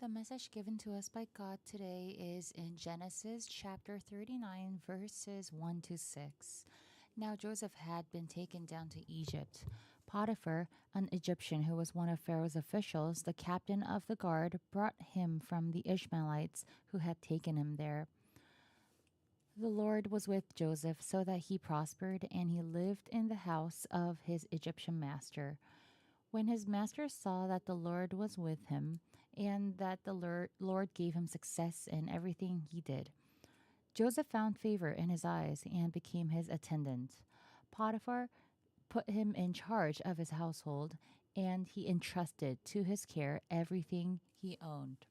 The message given to us by God today is in Genesis chapter 39, verses 1 to 6. Now Joseph had been taken down to Egypt. Potiphar, an Egyptian who was one of Pharaoh's officials, the captain of the guard, brought him from the Ishmaelites who had taken him there. The Lord was with Joseph so that he prospered, and he lived in the house of his Egyptian master. When his master saw that the Lord was with him, and that the Lord gave him success in everything he did, Joseph found favor in his eyes and became his attendant. Potiphar put him in charge of his household, and he entrusted to his care everything he owned.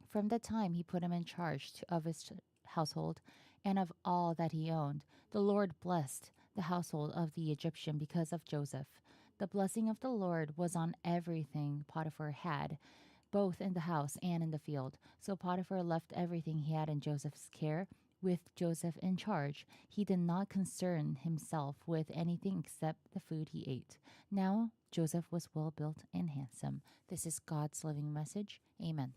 From the time he put him in charge of his household and of all that he owned, the Lord blessed the household of the Egyptian because of Joseph. The blessing of the Lord was on everything Potiphar had, both in the house and in the field. So Potiphar left everything he had in Joseph's care. With Joseph in charge, he did not concern himself with anything except the food he ate. Now Joseph was well built and handsome. This is God's living message. Amen.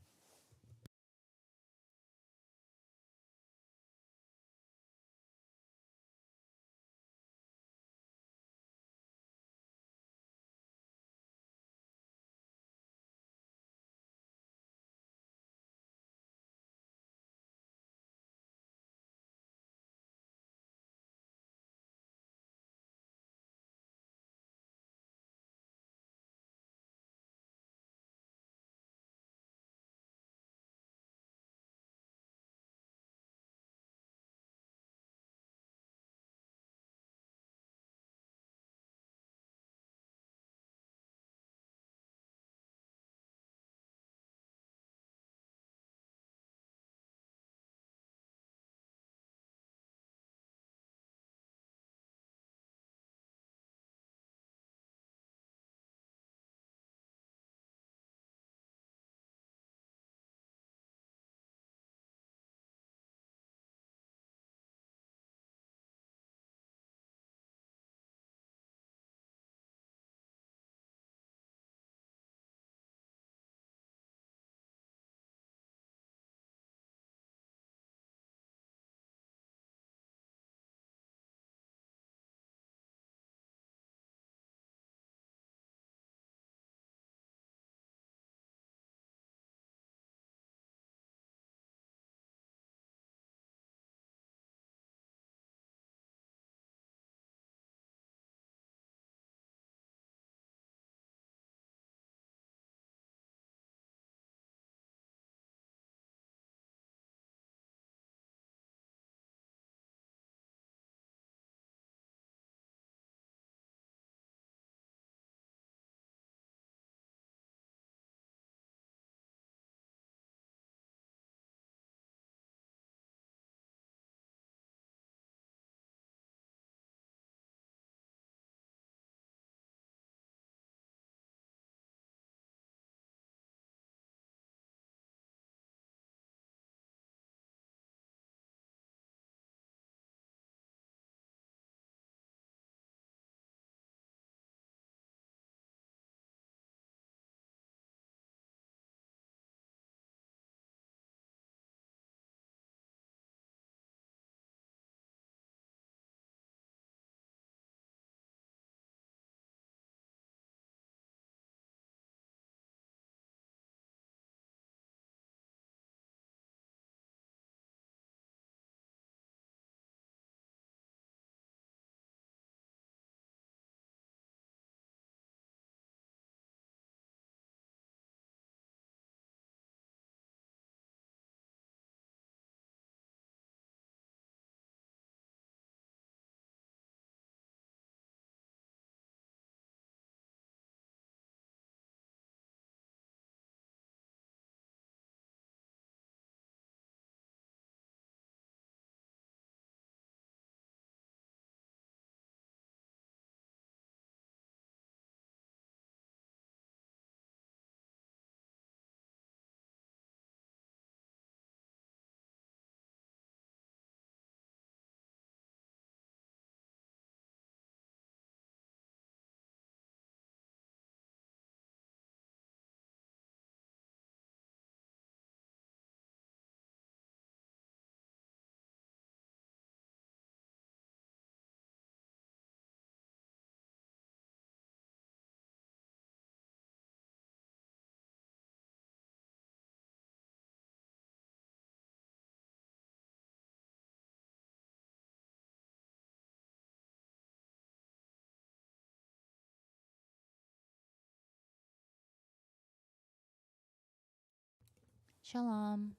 Shalom.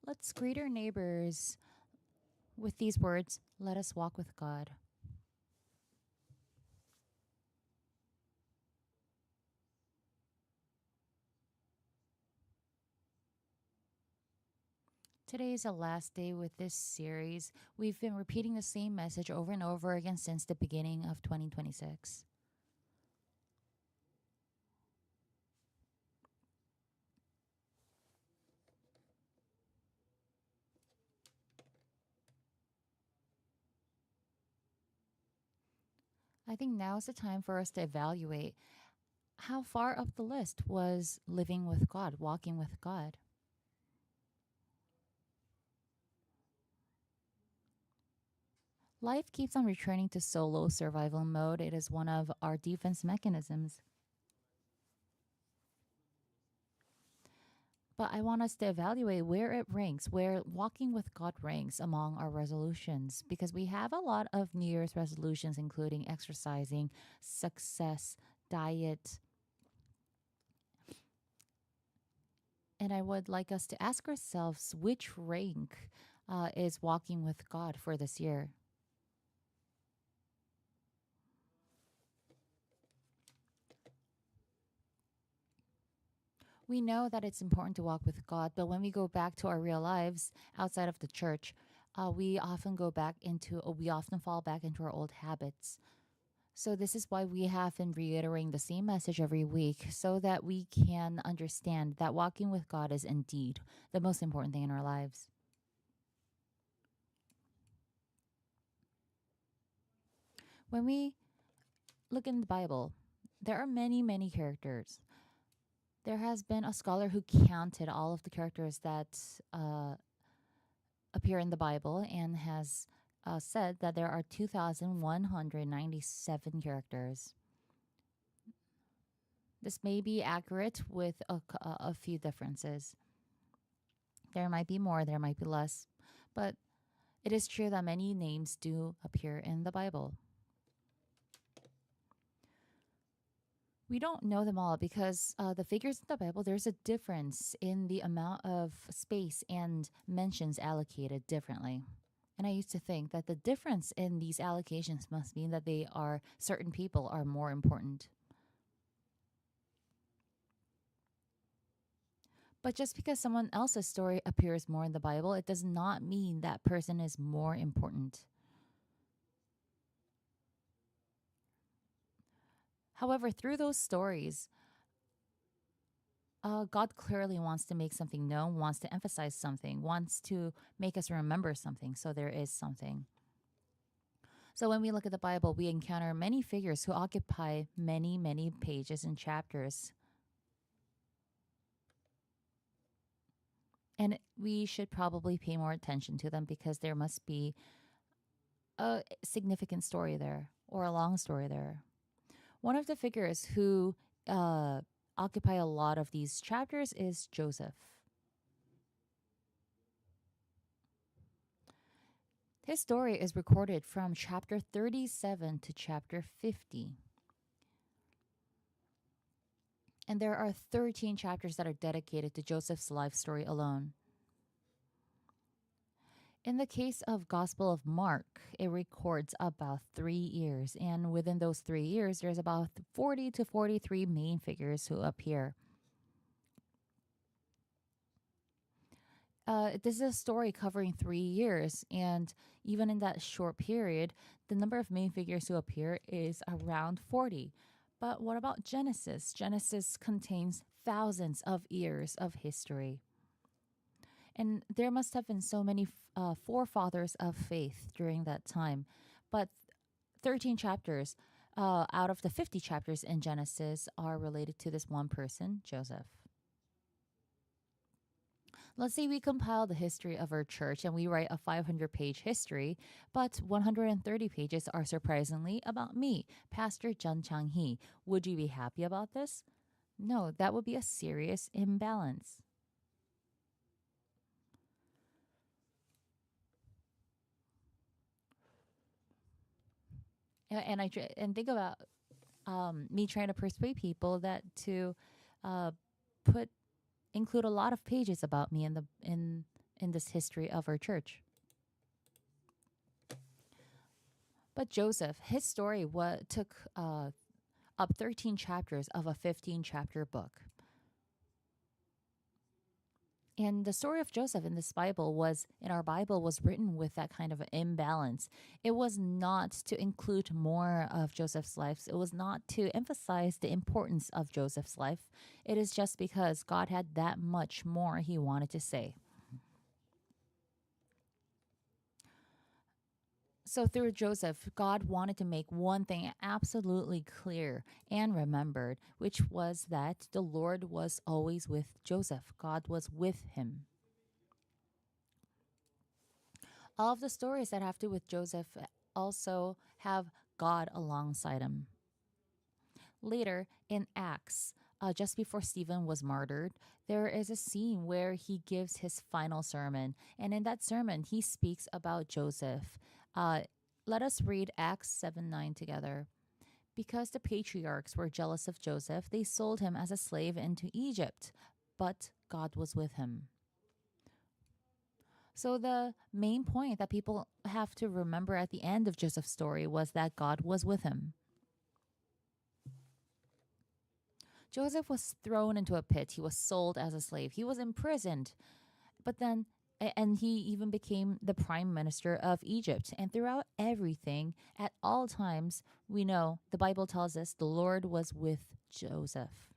Let's greet our neighbors with these words. Let us walk with God. Today is the last day with this series. We've been repeating the same message over and over again since the beginning of 2026. I think now is the time for us to evaluate how far up the list was living with God, walking with God. Life keeps on returning to solo survival mode. It is one of our defense mechanisms. But I want us to evaluate where it ranks, where walking with God ranks among our resolutions, because we have a lot of New Year's resolutions, including exercising, success, diet. And I would like us to ask ourselves which rank is walking with God for this year. We know that it's important to walk with God, but when we go back to our real lives outside of the church, we often fall back into our old habits. So this is why we have been reiterating the same message every week so that we can understand that walking with God is indeed the most important thing in our lives. When we look in the Bible, there are many, many characters. There has been a scholar who counted all of the characters that uh, appear in the Bible and has said that there are 2,197 characters. This may be accurate with a few differences. There might be more, there might be less, but it is true that many names do appear in the Bible. We don't know them all because the figures in the Bible, there's a difference in the amount of space and mentions allocated differently. And I used to think that the difference in these allocations must mean that certain people are more important. But just because someone else's story appears more in the Bible, it does not mean that person is more important. However, through those stories, God clearly wants to make something known, wants to emphasize something, wants to make us remember something. So there is something. So when we look at the Bible, we encounter many figures who occupy many, many pages and chapters. And we should probably pay more attention to them because there must be a significant story there or a long story there. One of the figures who occupy a lot of these chapters is Joseph. His story is recorded from chapter 37 to chapter 50. And there are 13 chapters that are dedicated to Joseph's life story alone. In the case of Gospel of Mark, it records about 3 years. And within those 3 years, there's about 40 to 43 main figures who appear. This is a story covering 3 years. And even in that short period, the number of main figures who appear is around 40. But what about Genesis? Genesis contains thousands of years of history. And there must have been so many forefathers of faith during that time. But 13 chapters out of the 50 chapters in Genesis are related to this one person, Joseph. Let's say we compile the history of our church and we write a 500-page history, but 130 pages are surprisingly about me, Pastor Jun Chang-hee. Would you be happy about this? No, that would be a serious imbalance. And think about me trying to persuade people that to uh, put include a lot of pages about me in this history of our church. But Joseph, his story took up 13 chapters of a 15 chapter book. And the story of Joseph in this Bible was, in our Bible, was written with that kind of an imbalance. It was not to include more of Joseph's life. It was not to emphasize the importance of Joseph's life. It is just because God had that much more he wanted to say. So through Joseph, God wanted to make one thing absolutely clear and remembered, which was that the Lord was always with Joseph. God was with him. All of the stories that have to do with Joseph also have God alongside him. Later in Acts, just before Stephen was martyred, there is a scene where he gives his final sermon. And in that sermon, he speaks about Joseph. Uh, Let us read Acts 7:9 together. Because the patriarchs were jealous of Joseph, they sold him as a slave into Egypt, but God was with him. So, the main point that people have to remember at the end of Joseph's story was that God was with him. Joseph was thrown into a pit. He was sold as a slave. He was imprisoned. But then, and he even became the prime minister of Egypt. And throughout everything, at all times, we know the Bible tells us the Lord was with Joseph.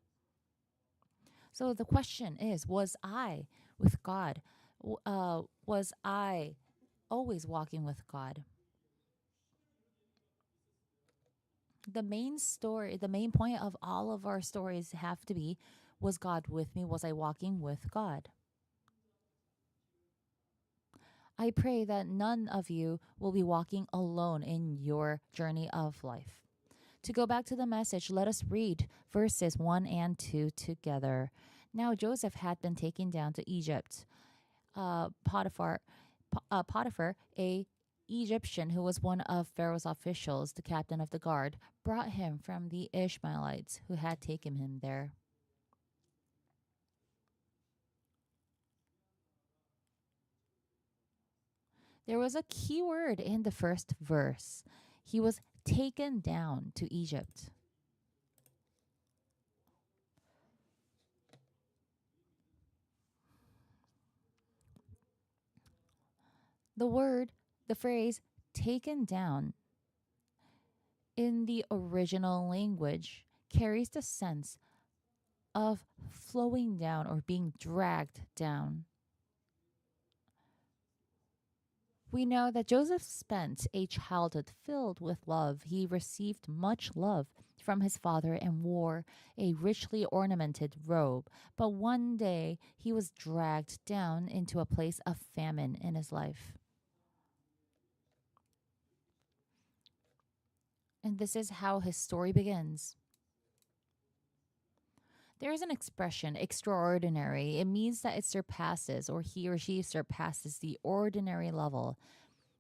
So the question is, was I with God? Was I always walking with God? The main story, the main point of all of our stories have to be, was God with me? Was I walking with God? I pray that none of you will be walking alone in your journey of life. To go back to the message, let us read verses 1 and 2 together. Now Joseph had been taken down to Egypt. Potiphar, a Egyptian who was one of Pharaoh's officials, the captain of the guard, brought him from the Ishmaelites who had taken him there. There was a key word in the first verse. He was taken down to Egypt. The word, the phrase taken down in the original language carries the sense of flowing down or being dragged down. We know that Joseph spent a childhood filled with love. He received much love from his father and wore a richly ornamented robe. But one day he was dragged down into a place of famine in his life. And this is how his story begins. There is an expression, extraordinary. It means that it surpasses, or he or she surpasses, the ordinary level.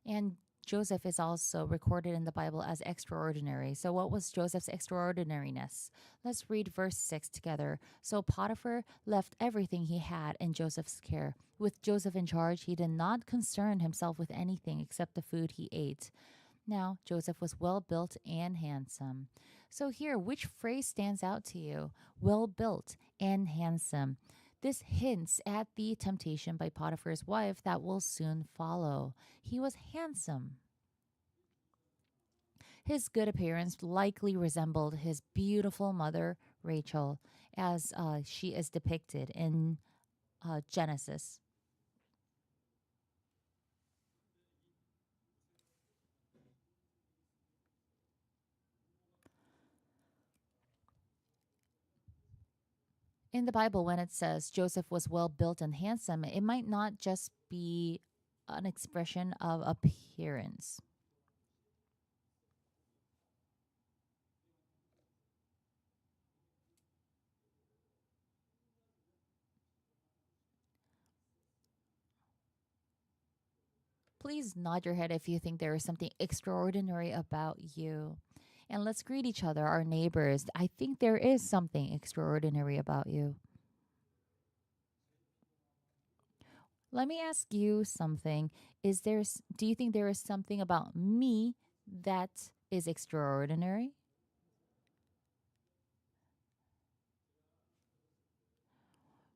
And Joseph is also recorded in the Bible as extraordinary. So, what was Joseph's extraordinariness? Let's read verse 6 together. So, Potiphar left everything he had in Joseph's care. With Joseph in charge, he did not concern himself with anything except the food he ate. Now, Joseph was well built and handsome. So, here, which phrase stands out to you? Well built and handsome. This hints at the temptation by Potiphar's wife that will soon follow. He was handsome. His good appearance likely resembled his beautiful mother, Rachel, as she is depicted in Genesis. In the Bible, when it says Joseph was well built and handsome, it might not just be an expression of appearance. Please nod your head if you think there is something extraordinary about you. And let's greet each other, our neighbors. I think there is something extraordinary about you. Let me ask you something. Do you think there is something about me that is extraordinary?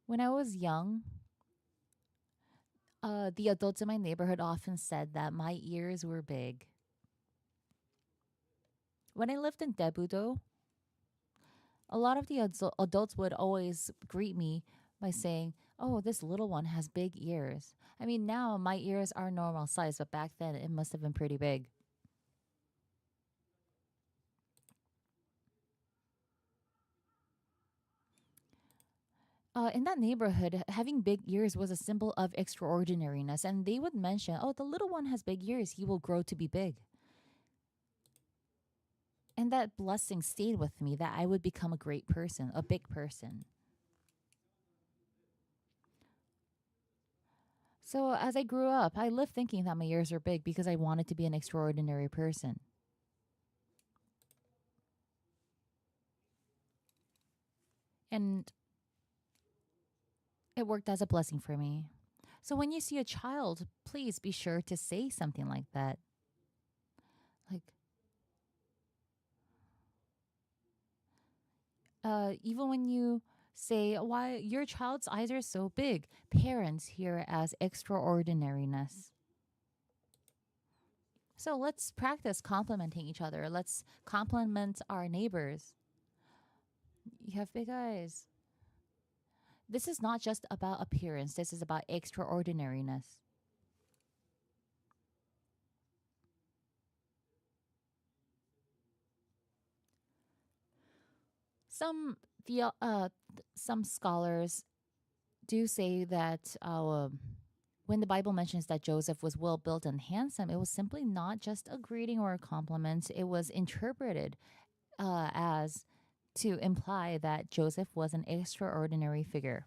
When I was young, the adults in my neighborhood often said that my ears were big. When I lived in Daebudo, a lot of the adults would always greet me by saying, "Oh, this little one has big ears." I mean, now my ears are normal size, but back then it must have been pretty big. In that neighborhood, having big ears was a symbol of extraordinariness, and they would mention, "Oh, the little one has big ears; he will grow to be big." And that blessing stayed with me that I would become a great person, a big person. So as I grew up, I lived thinking that my ears are big because I wanted to be an extraordinary person. And it worked as a blessing for me. So when you see a child, please be sure to say something like that. Like, even when you say, "Why your child's eyes are so big," parents hear it as extraordinariness. So let's practice complimenting each other. Let's compliment our neighbors. You have big eyes. This is not just about appearance, this is about extraordinariness. Some some scholars do say that when the Bible mentions that Joseph was well built and handsome, it was simply not just a greeting or a compliment. It was interpreted as to imply that Joseph was an extraordinary figure.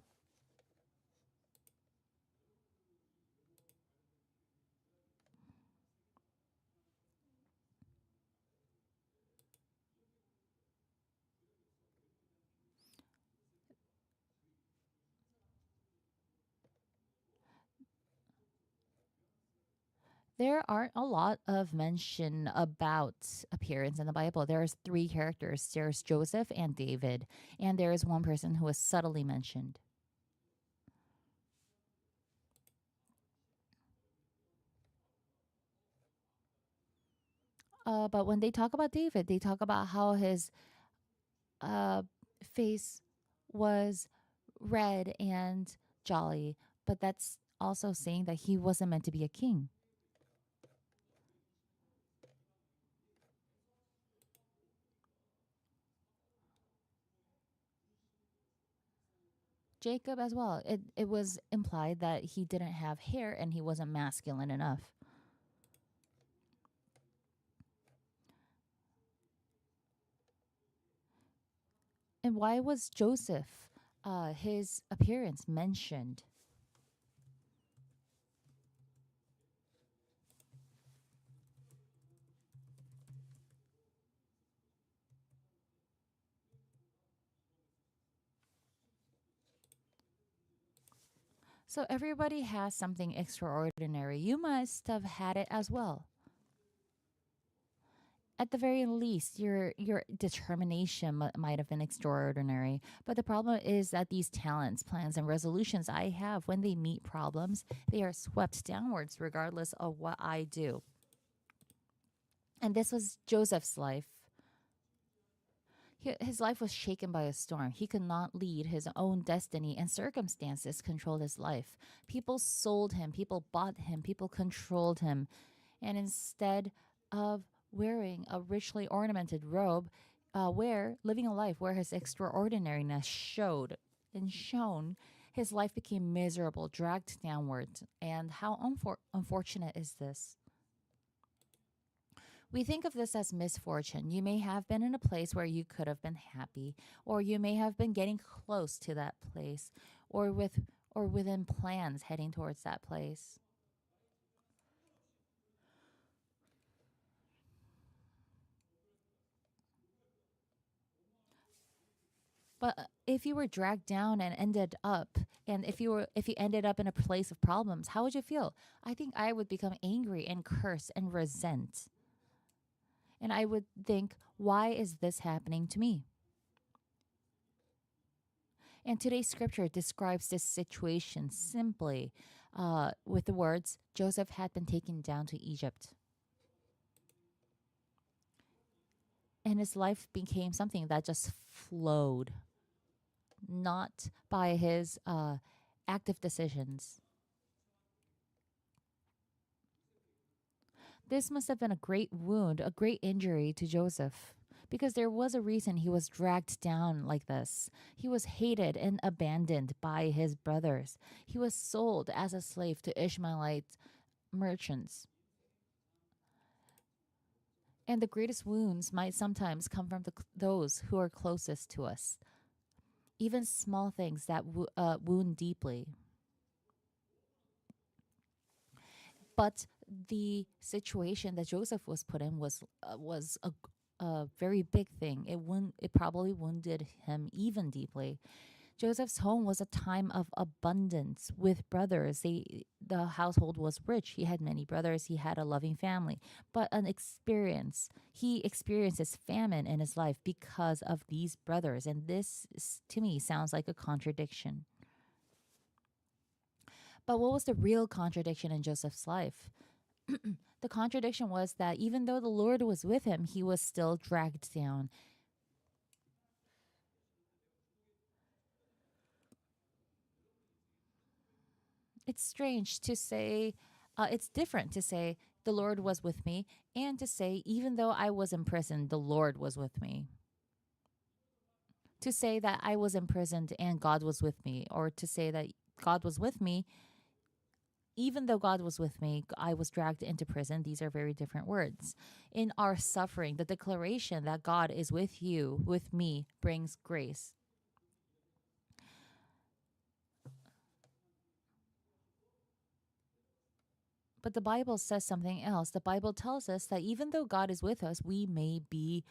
There aren't a lot of mention about appearance in the Bible. There's three characters. There's Joseph and David, and there is one person who is subtly mentioned. But when they talk about David, they talk about how his uh, face was red and jolly, but that's also saying that he wasn't meant to be a king. Jacob as well. It was implied that he didn't have hair and he wasn't masculine enough. And why was Joseph, his appearance mentioned? So everybody has something extraordinary. You must have had it as well. At the very least, your determination might have been extraordinary. But the problem is that these talents, plans, and resolutions I have, when they meet problems, they are swept downwards regardless of what I do. And this was Joseph's life. His life was shaken by a storm. He could not lead his own destiny, and circumstances controlled his life. People sold him, people bought him, people controlled him. And instead of wearing a richly ornamented robe, living a life where his extraordinariness showed and shone, his life became miserable, dragged downward. And how unfortunate is this? We think of this as misfortune. You may have been in a place where you could have been happy, or you may have been getting close to that place, or within plans heading towards that place. But if you were dragged down and ended up, and if you ended up in a place of problems, how would you feel? I think I would become angry and curse and resent. And I would think, why is this happening to me? And today's scripture describes this situation simply with the words Joseph had been taken down to Egypt. And his life became something that just flowed, not by his active decisions. This must have been a great wound, a great injury to Joseph. Because there was a reason he was dragged down like this. He was hated and abandoned by his brothers. He was sold as a slave to Ishmaelite merchants. And the greatest wounds might sometimes come from those who are closest to us. Even small things that wound deeply. But the situation that Joseph was put in was a very big thing. It probably wounded him even deeply. Joseph's home was a time of abundance with brothers. The household was rich. He had many brothers. He had a loving family. But he experiences famine in his life because of these brothers. And to me, sounds like a contradiction. But what was the real contradiction in Joseph's life? The contradiction was that even though the Lord was with him, he was still dragged down. It's strange to say, it's different to say, the Lord was with me, and to say, even though I was imprisoned, the Lord was with me. To say that I was imprisoned and God was with me, or to say that God was with me, even though God was with me, I was dragged into prison. These are very different words. In our suffering, the declaration that God is with you, with me, brings grace. But the Bible says something else. The Bible tells us that even though God is with us, we may be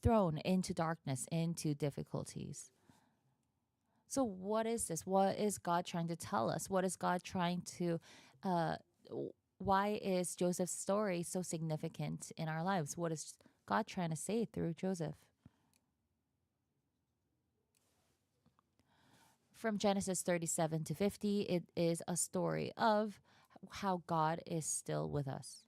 thrown into darkness, into difficulties. So, what is this? What is God trying to tell us? What is God trying to, uh, why is Joseph's story so significant in our lives? What is God trying to say through Joseph? From Genesis 37 to 50, it is a story of how God is still with us.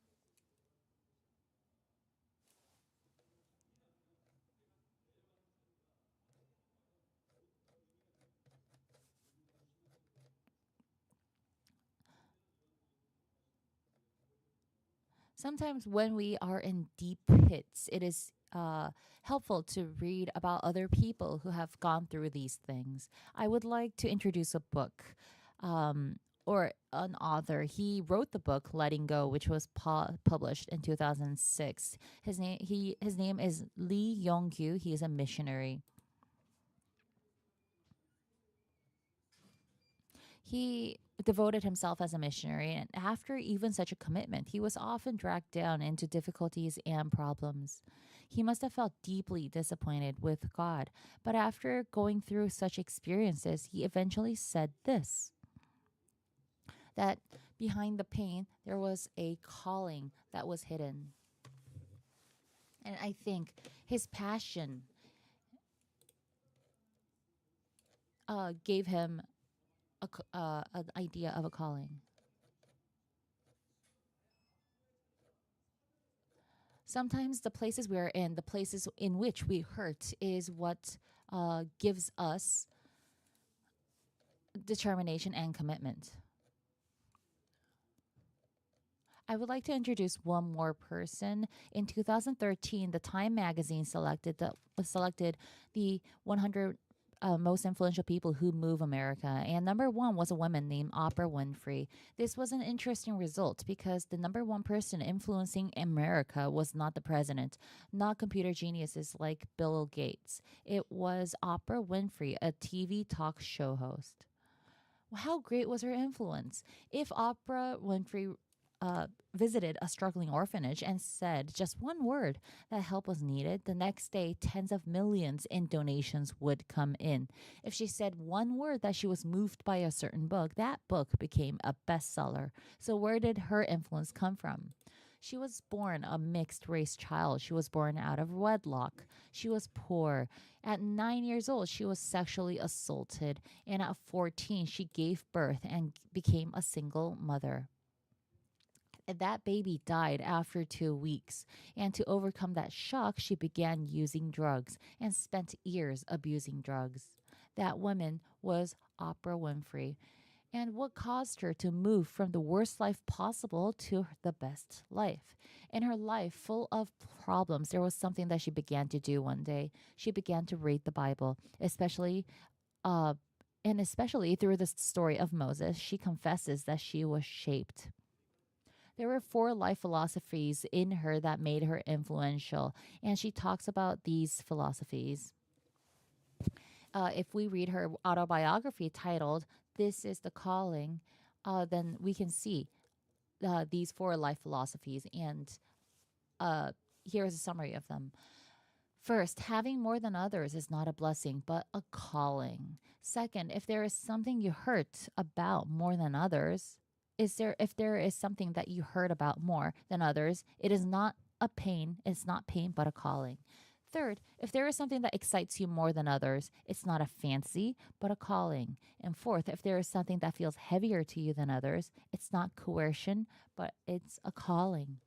Sometimes when we are in deep pits, it is helpful to read about other people who have gone through these things. I would like to introduce a book or an author. He wrote the book Letting Go, which was published in 2006. His name is Lee Yong-kyu. He is a missionary. He devoted himself as a missionary, and after even such a commitment, he was often dragged down into difficulties and problems. He must have felt deeply disappointed with God, but after going through such experiences, he eventually said this, that behind the pain, there was a calling that was hidden. And I think his passion gave him an idea of a calling. Sometimes the places we're in, the places in which we hurt, is what gives us determination and commitment. I would like to introduce one more person. In 2013, the Time magazine selected the 100 most influential people who move America, and number one was a woman named Oprah Winfrey. This was an interesting result because the number one person influencing America was not the president, not computer geniuses like Bill Gates. It was Oprah Winfrey, a TV talk show host. How great was her influence? If Oprah Winfrey visited a struggling orphanage and said just one word that help was needed, the next day tens of millions in donations would come in. If she said one word that she was moved by a certain book, that book became a bestseller. So where did her influence come from? She was born a mixed race child. She was born out of wedlock. She was poor. At 9 years old, she was sexually assaulted. And at 14, she gave birth and became a single mother. And that baby died after 2 weeks. And to overcome that shock, she began using drugs and spent years abusing drugs. That woman was Oprah Winfrey. And what caused her to move from the worst life possible to the best life? In her life, full of problems, there was something that she began to do one day. She began to read the Bible, uh, especially through the story of Moses. She confesses that she was shaped. There were four life philosophies in her that made her influential, and she talks about these philosophies. If we read her autobiography titled "This is the Calling," then we can see these four life philosophies, and here's a summary of them. First, having more than others is not a blessing, but a calling. Second, if there is something you hurt about more than others, if there is something that you hurt about more than others, it is not a pain, it's not pain, but a calling. Third, if there is something that excites you more than others, it's not a fancy, but a calling. And fourth, if there is something that feels heavier to you than others, it's not coercion, but it's a calling.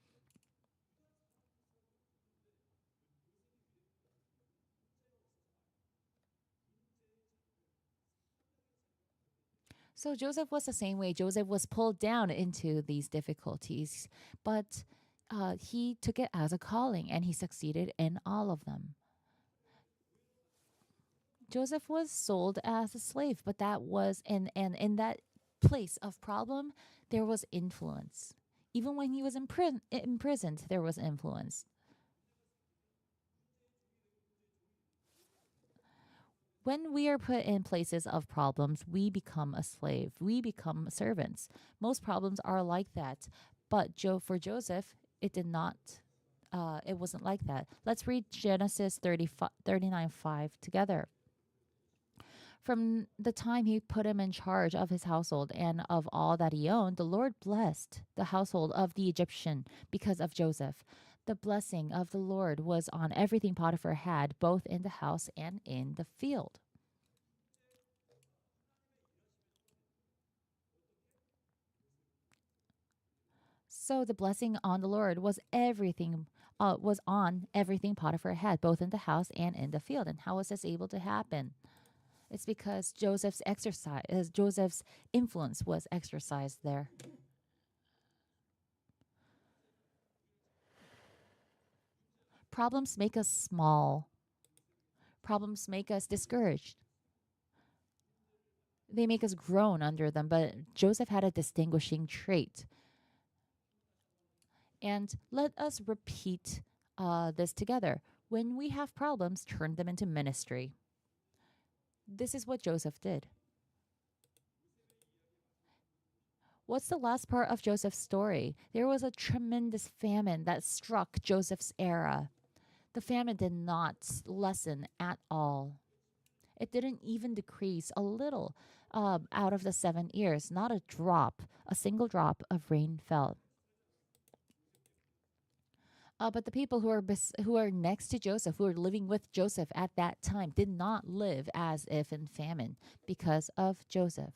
So Joseph was the same way. Joseph was pulled down into these difficulties, but he took it as a calling and he succeeded in all of them. Joseph was sold as a slave, but that was in that place of problem, there was influence. Even when he was imprisoned, there was influence. When we are put in places of problems, we become a slave. We become servants. Most problems are like that. But for Joseph, it did not. It wasn't like that. Let's read Genesis 39:5 together. From the time he put him in charge of his household and of all that he owned, the Lord blessed the household of the Egyptian because of Joseph. The blessing of the Lord was on everything Potiphar had, both in the house and in the field. So the blessing on the Lord was on everything Potiphar had, both in the house and in the field. And how was this able to happen? It's because Joseph's influence was exercised there. Problems make us small. Problems make us discouraged. They make us groan under them. But Joseph had a distinguishing trait. And let us repeat this together. When we have problems, turn them into ministry. This is what Joseph did. What's the last part of Joseph's story? There was a tremendous famine that struck Joseph's era. The famine did not lessen at all. It didn't even decrease a little out of the 7 years. Not a drop, a single drop of rain fell. But the people who are next to Joseph, who are living with Joseph at that time, did not live as if in famine because of Joseph.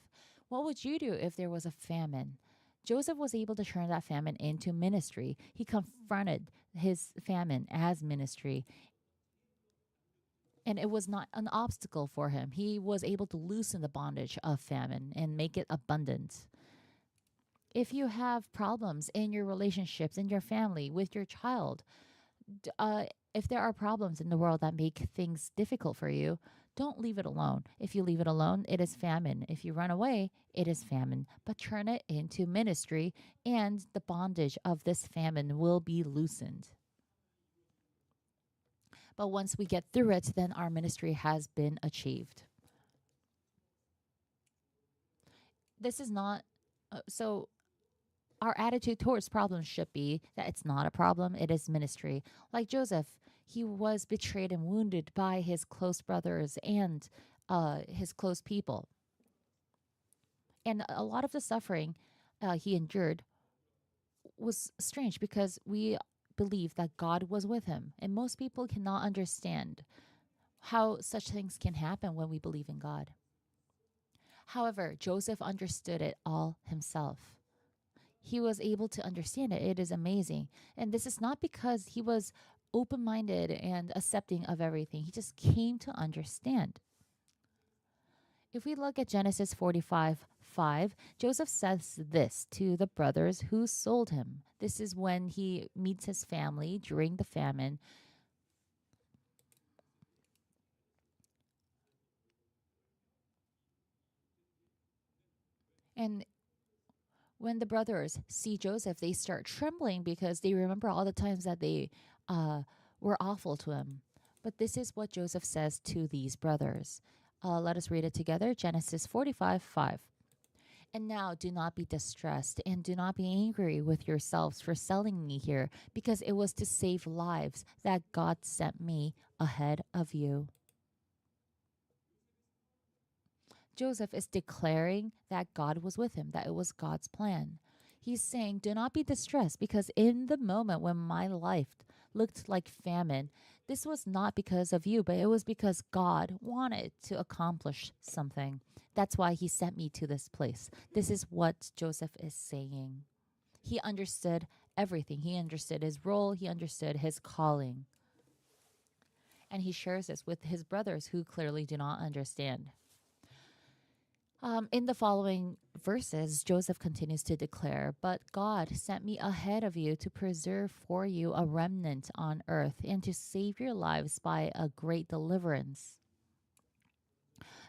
What would you do if there was a famine? Joseph was able to turn that famine into ministry. He confronted his famine as ministry, and it was not an obstacle for him. He was able to loosen the bondage of famine and make it abundant. If you have problems in your relationships, in your family, with your child, d- uh, if there are problems in the world that make things difficult for you, don't leave it alone. If you leave it alone, it is famine. If you run away, it is famine. But turn it into ministry, and the bondage of this famine will be loosened. But once we get through it, then our ministry has been achieved. This is not so our attitude towards problems should be that it's not a problem, it is ministry. Like Joseph, he was betrayed and wounded by his close brothers and his close people. And a lot of the suffering he endured was strange because we believe that God was with him. And most people cannot understand how such things can happen when we believe in God. However, Joseph understood it all himself. He was able to understand it. It is amazing. And this is not because he was open minded and accepting of everything, he just came to understand. If we look at Genesis 45:5, Joseph says this to the brothers who sold him. This is when he meets his family during the famine. And when the brothers see Joseph, they start trembling because they remember all the times that they uh, were awful to him. But this is what Joseph says to these brothers. Let us read it together. Genesis 45:5. And now do not be distressed and do not be angry with yourselves for selling me here, because it was to save lives that God sent me ahead of you. Joseph is declaring that God was with him, that it was God's plan. He's saying, do not be distressed, because in the moment when my life looked like famine, this was not because of you, but it was because God wanted to accomplish something. That's why he sent me to this place. This is what Joseph is saying. He understood everything. He understood his role, he understood his calling. And he shares this with his brothers who clearly do not understand. In the following verses, Joseph continues to declare, but God sent me ahead of you to preserve for you a remnant on earth and to save your lives by a great deliverance.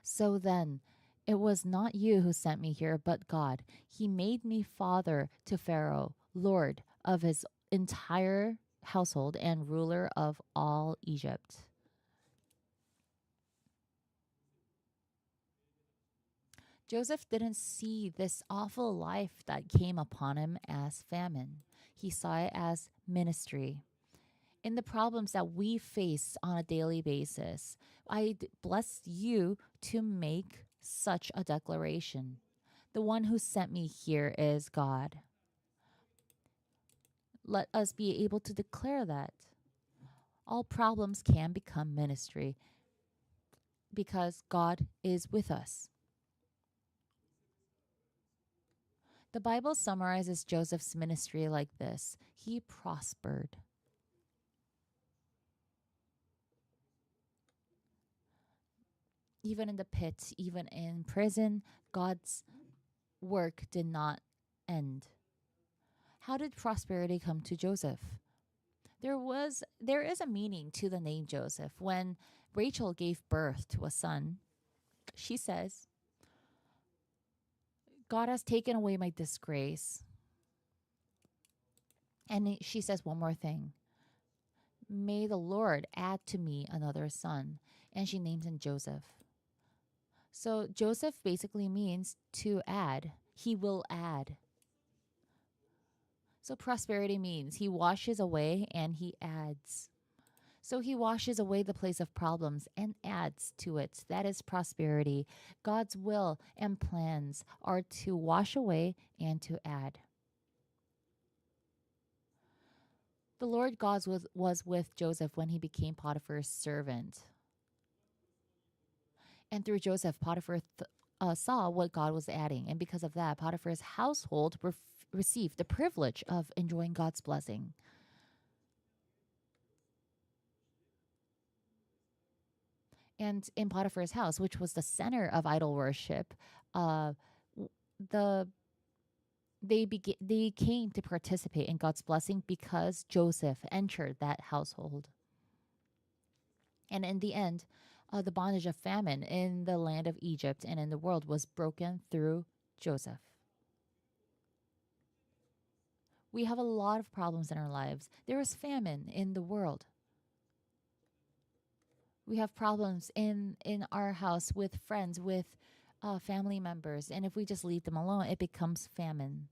So then, it was not you who sent me here, but God. He made me father to Pharaoh, lord of his entire household and ruler of all Egypt. Joseph didn't see this awful life that came upon him as famine. He saw it as ministry. In the problems that we face on a daily basis, I bless you to make such a declaration. The one who sent me here is God. Let us be able to declare that. All problems can become ministry because God is with us. The Bible summarizes Joseph's ministry like this: he prospered. Even in the pit, even in prison, God's work did not end. How did prosperity come to Joseph? There is a meaning to the name Joseph. When Rachel gave birth to a son, she says, God has taken away my disgrace. And she says one more thing. May the Lord add to me another son. And she names him Joseph. So Joseph basically means to add. He will add. So prosperity means he washes away and he adds. So he washes away the place of problems and adds to it. That is prosperity. God's will and plans are to wash away and to add. The Lord God was with Joseph when he became Potiphar's servant. And through Joseph, Potiphar saw what God was adding. And because of that, Potiphar's household received the privilege of enjoying God's blessing. And in Potiphar's house, which was the center of idol worship, uh, the they came to participate in God's blessing because Joseph entered that household. And in the end, the bondage of famine in the land of Egypt and in the world was broken through Joseph. We have a lot of problems in our lives. There is famine in the world. We have problems in our house with friends, with family members. And if we just leave them alone, it becomes famine.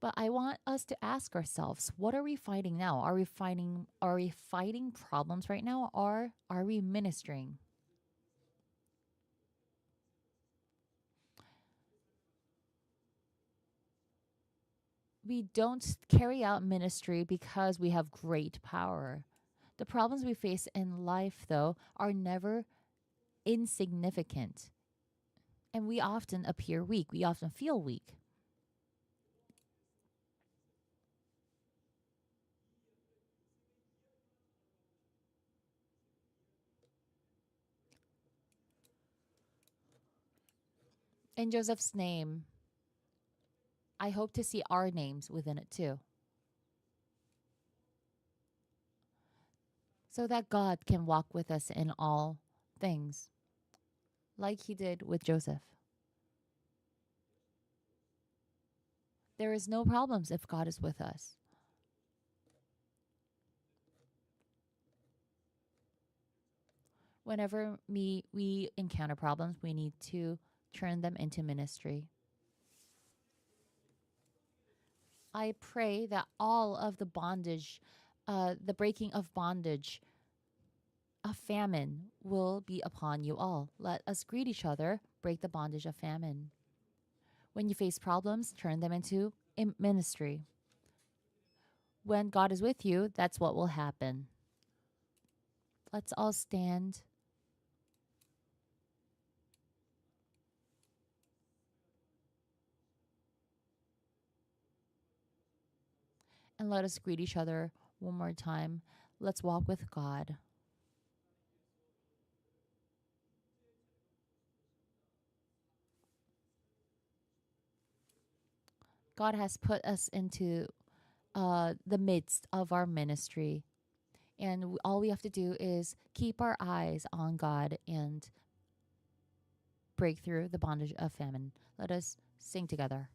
But I want us to ask ourselves, what are we fighting now? Are we fighting problems right now, or are we ministering? We don't carry out ministry because we have great power. The problems we face in life, though, are never insignificant. And we often appear weak. We often feel weak. In Joseph's name, I hope to see our names within it too, so that God can walk with us in all things, like he did with Joseph. There is no problems if God is with us. Whenever we encounter problems, we need to turn them into ministry. I pray that all of the bondage, the breaking of bondage, a famine will be upon you all. Let us greet each other, break the bondage of famine. When you face problems, turn them into ministry. When God is with you, that's what will happen. Let's all stand and let us greet each other one more time. Let's walk with God. God has put us into the midst of our ministry. And all we have to do is keep our eyes on God and break through the bondage of famine. Let us sing together.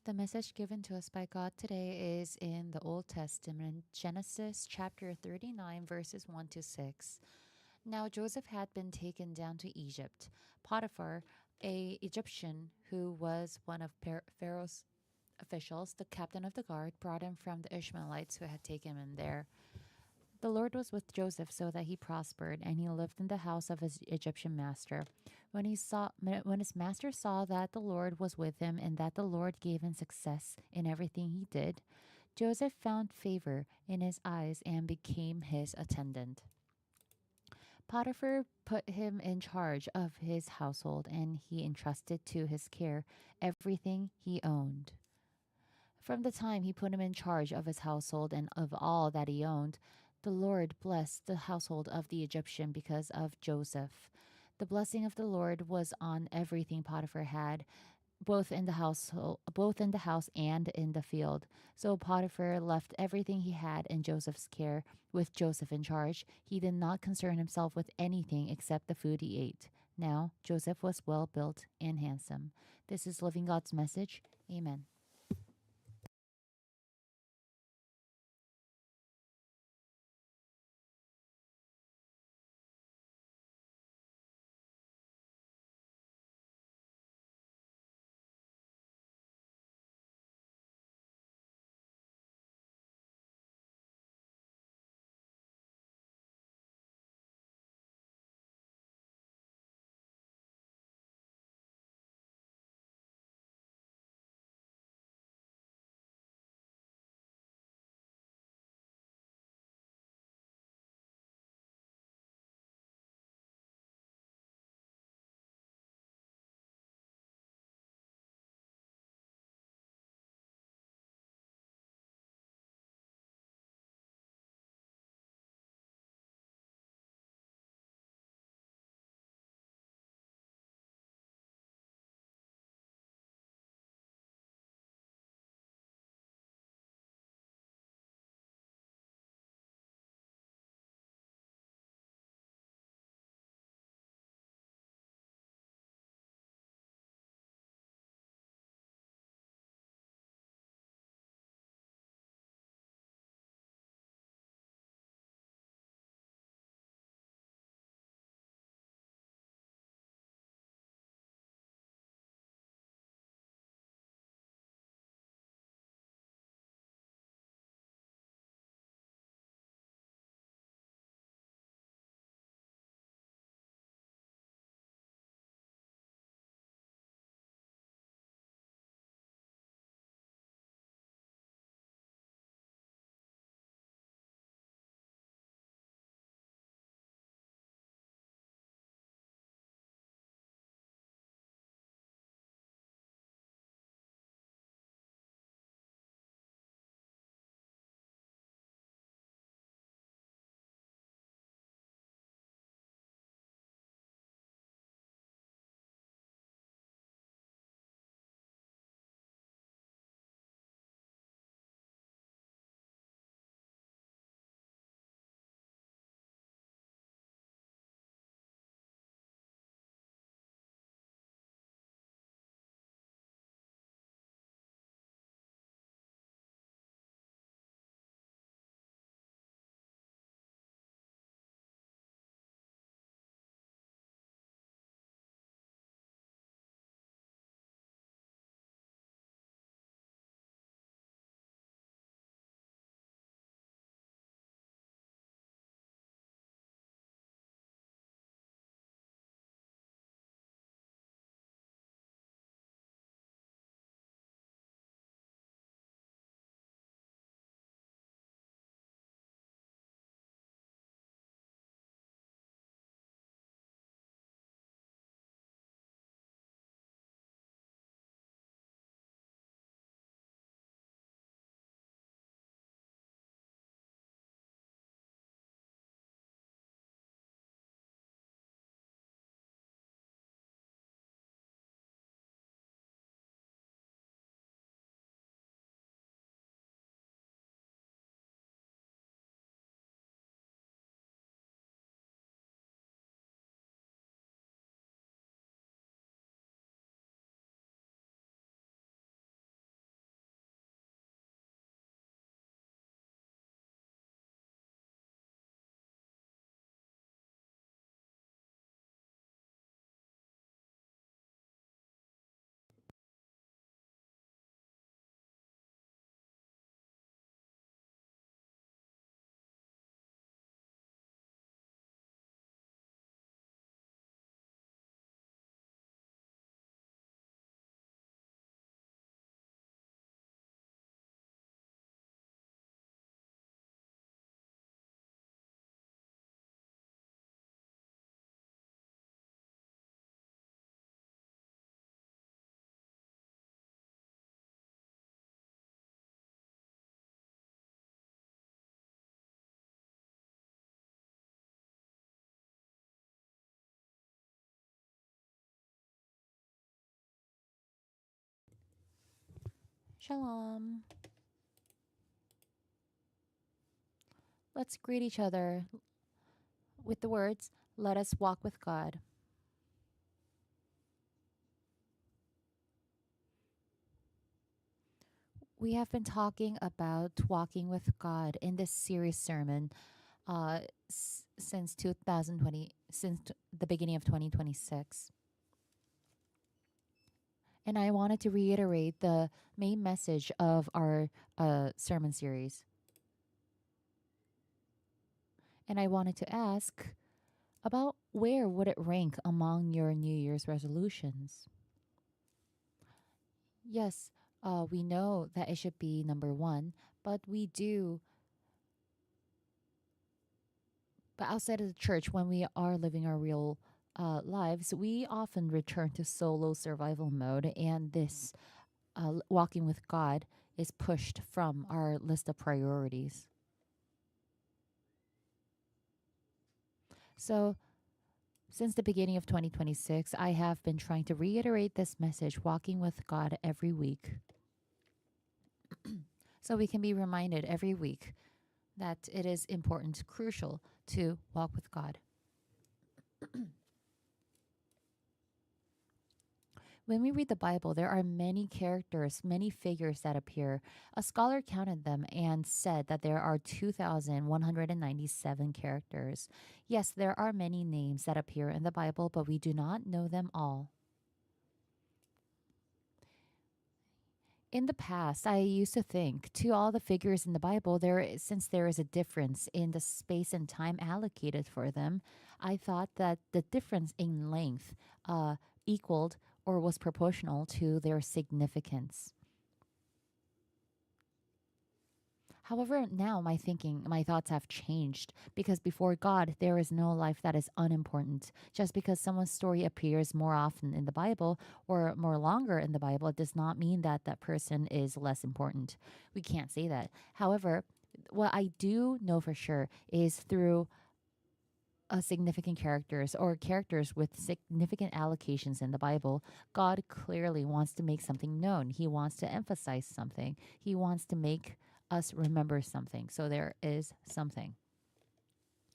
The message given to us by God today is in the Old Testament, Genesis chapter 39, verses 1 to 6. Now Joseph had been taken down to Egypt. Potiphar, a Egyptian who was one of Pharaoh's officials, the captain of the guard, brought him from the Ishmaelites who had taken him there. The Lord was with Joseph so that he prospered, and he lived in the house of his Egyptian master. When his master saw that the Lord was with him and that the Lord gave him success in everything he did, Joseph found favor in his eyes and became his attendant. Potiphar put him in charge of his household, and he entrusted to his care everything he owned. From the time he put him in charge of his household and of all that he owned, the Lord blessed the household of the Egyptian because of Joseph. The blessing of the Lord was on everything Potiphar had, both in the house and in the field. So Potiphar left everything he had in Joseph's care, with Joseph in charge. He did not concern himself with anything except the food he ate. Now Joseph was well built and handsome. This is Living God's message. Amen. Shalom. Let's greet each other with the words, "Let us walk with God." We have been talking about walking with God in this series sermon since 2020, the beginning of 2026. And I wanted to reiterate the main message of our sermon series. And I wanted to ask about where would it rank among your New Year's resolutions? Yes, we know that it should be number one, but but outside of the church, when we are living our real lives, we often return to solo survival mode, and this walking with God is pushed from our list of priorities. So, since the beginning of 2026, I have been trying to reiterate this message, walking with God, every week. So we can be reminded every week that it is important, crucial to walk with God. When we read the Bible, there are many characters, many figures that appear. A scholar counted them and said that there are 2,197 characters. Yes, there are many names that appear in the Bible, but we do not know them all. In the past, I used to think to all the figures in the Bible, since there is a difference in the space and time allocated for them, I thought that the difference in length equaled or was proportional to their significance. However, now my thoughts have changed because before God, there is no life that is unimportant. Just because someone's story appears more often in the Bible or more longer in the Bible, it does not mean that that person is less important. We can't say that. However, what I do know for sure is through significant characters or characters with significant allocations in the Bible, God clearly wants to make something known. He wants to emphasize something. He wants to make us remember something. So there is something.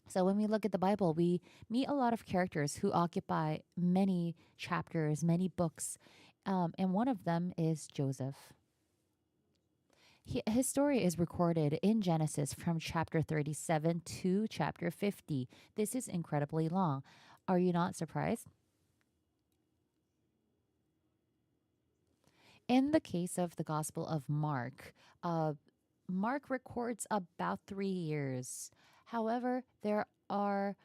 So when we look at the Bible, we meet a lot of characters who occupy many chapters, many books. And one of them is Joseph. His story is recorded in Genesis from chapter 37 to chapter 50. This is incredibly long. Are you not surprised? In the case of the Gospel of Mark, Mark records about 3 years. However, there are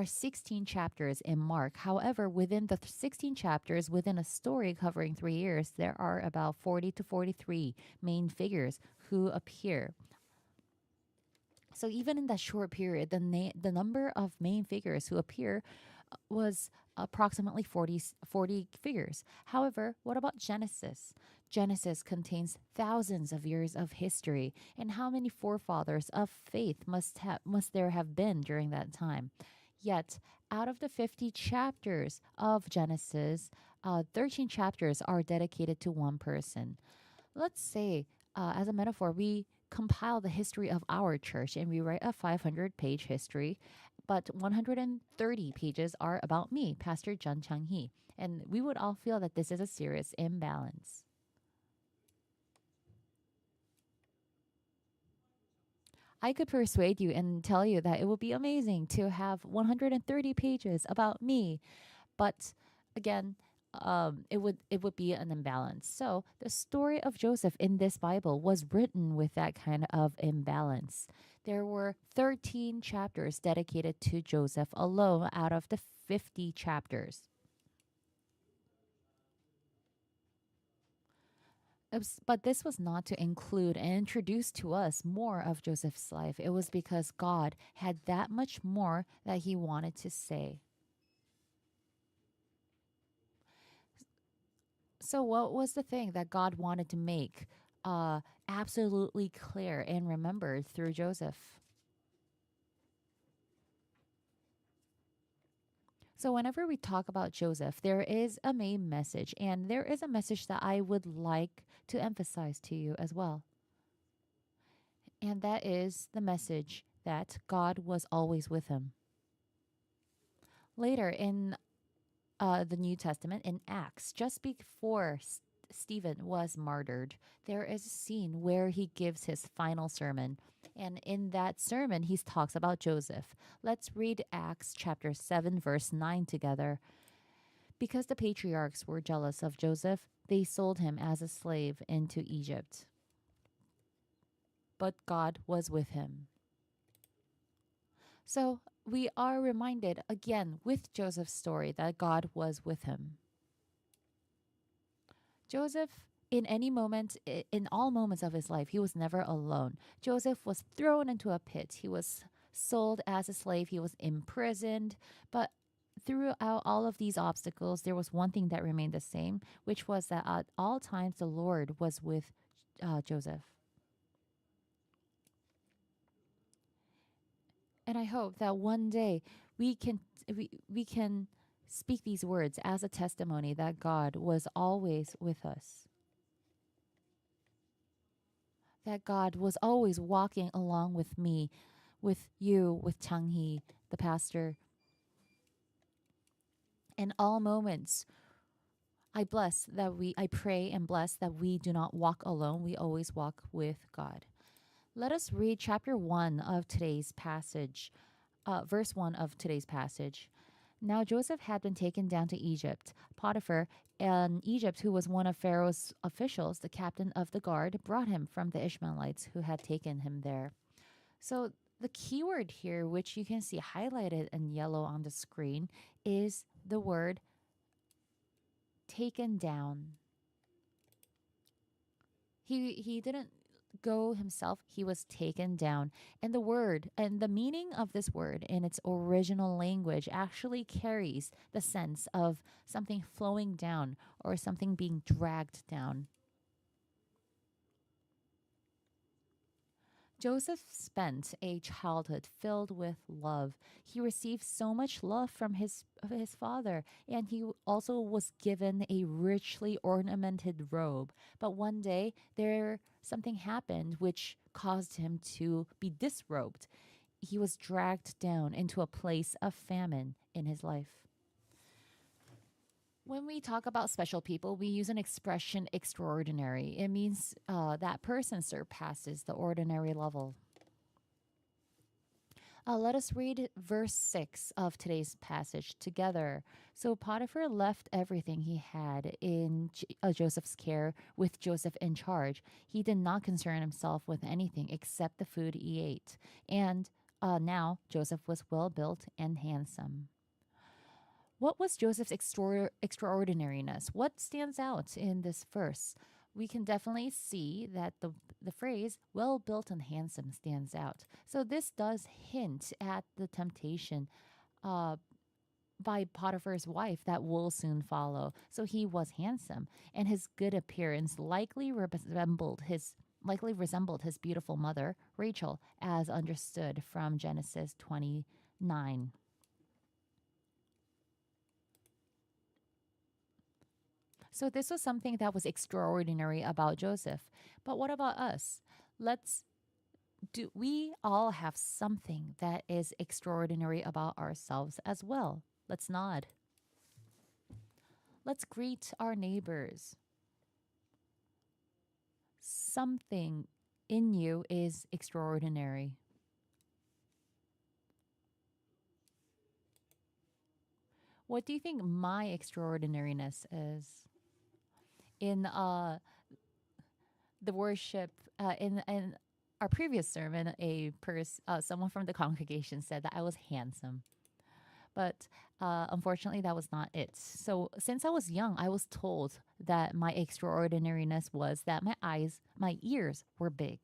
16 chapters in Mark. However, within the 16 chapters, within a story covering 3 years, there are about 40 to 43 main figures who appear. So even in that short period, the number of main figures who appear was approximately 40 figures. However, what about Genesis? Genesis contains thousands of years of history, and how many forefathers of faith must there have been during that time? Yet, out of the 50 chapters of Genesis, 13 chapters are dedicated to one person. Let's say, as a metaphor, we compile the history of our church and we write a 500-page history, but 130 pages are about me, Pastor John Chang-hee. And we would all feel that this is a serious imbalance. I could persuade you and tell you that it would be amazing to have 130 pages about me, but again, it would be an imbalance. So the story of Joseph in this Bible was written with that kind of imbalance. There were 13 chapters dedicated to Joseph alone out of the 50 chapters. But this was not to include and introduce to us more of Joseph's life. It was because God had that much more that he wanted to say. So, what was the thing that God wanted to make absolutely clear and remembered through Joseph? So, whenever we talk about Joseph, there is a main message, and there is a message that I would like to emphasize to you as well. And that is the message that God was always with him. Later in the New Testament, in Acts, just before Stephen was martyred, there is a scene where he gives his final sermon. And in that sermon, he talks about Joseph. Let's read Acts chapter 7, verse 9 together. Because the patriarchs were jealous of Joseph, they sold him as a slave into Egypt. But God was with him. So we are reminded again with Joseph's story that God was with him. Joseph, in any moment, in all moments of his life, he was never alone. Joseph was thrown into a pit. He was sold as a slave. He was imprisoned. But throughout all of these obstacles, there was one thing that remained the same, which was that at all times the Lord was with Joseph. And I hope that one day we can we can speak these words as a testimony that God was always with us. That God was always walking along with me, with you, with Chang Hee, the pastor. In all moments, I pray and bless that we do not walk alone. We always walk with God. Let us read chapter 1 of today's passage, verse 1 of today's passage. Now Joseph had been taken down to Egypt. Potiphar, in Egypt, who was one of Pharaoh's officials, the captain of the guard, brought him from the Ishmaelites who had taken him there. So the keyword here, which you can see highlighted in yellow on the screen, is the word taken down. He didn't go himself, he was taken down. And the word and the meaning of this word in its original language actually carries the sense of something flowing down or something being dragged down. Joseph spent a childhood filled with love. He received so much love from his father, and he also was given a richly ornamented robe. But one day, there something happened which caused him to be disrobed. He was dragged down into a place of famine in his life. When we talk about special people, we use an expression extraordinary. It means that person surpasses the ordinary level. Let us read verse 6 of today's passage together. So Potiphar left everything he had in Joseph's care with Joseph in charge. He did not concern himself with anything except the food he ate. And now Joseph was well built and handsome. What was Joseph's extraordinariness? What stands out in this verse? We can definitely see that the phrase well built and handsome stands out. So this does hint at the temptation uh, by Potiphar's wife that will soon follow. So he was handsome, and his good appearance likely resembled his beautiful mother, Rachel, as understood from Genesis 29. So this was something that was extraordinary about Joseph. But what about us? Let's do we all have something that is extraordinary about ourselves as well? Let's nod. Let's greet our neighbors. Something in you is extraordinary. What do you think my extraordinariness is? In the worship in our previous sermon, someone from the congregation said that I was handsome, but unfortunately, that was not it. So since I was young, I was told that my extraordinariness was that my ears were big.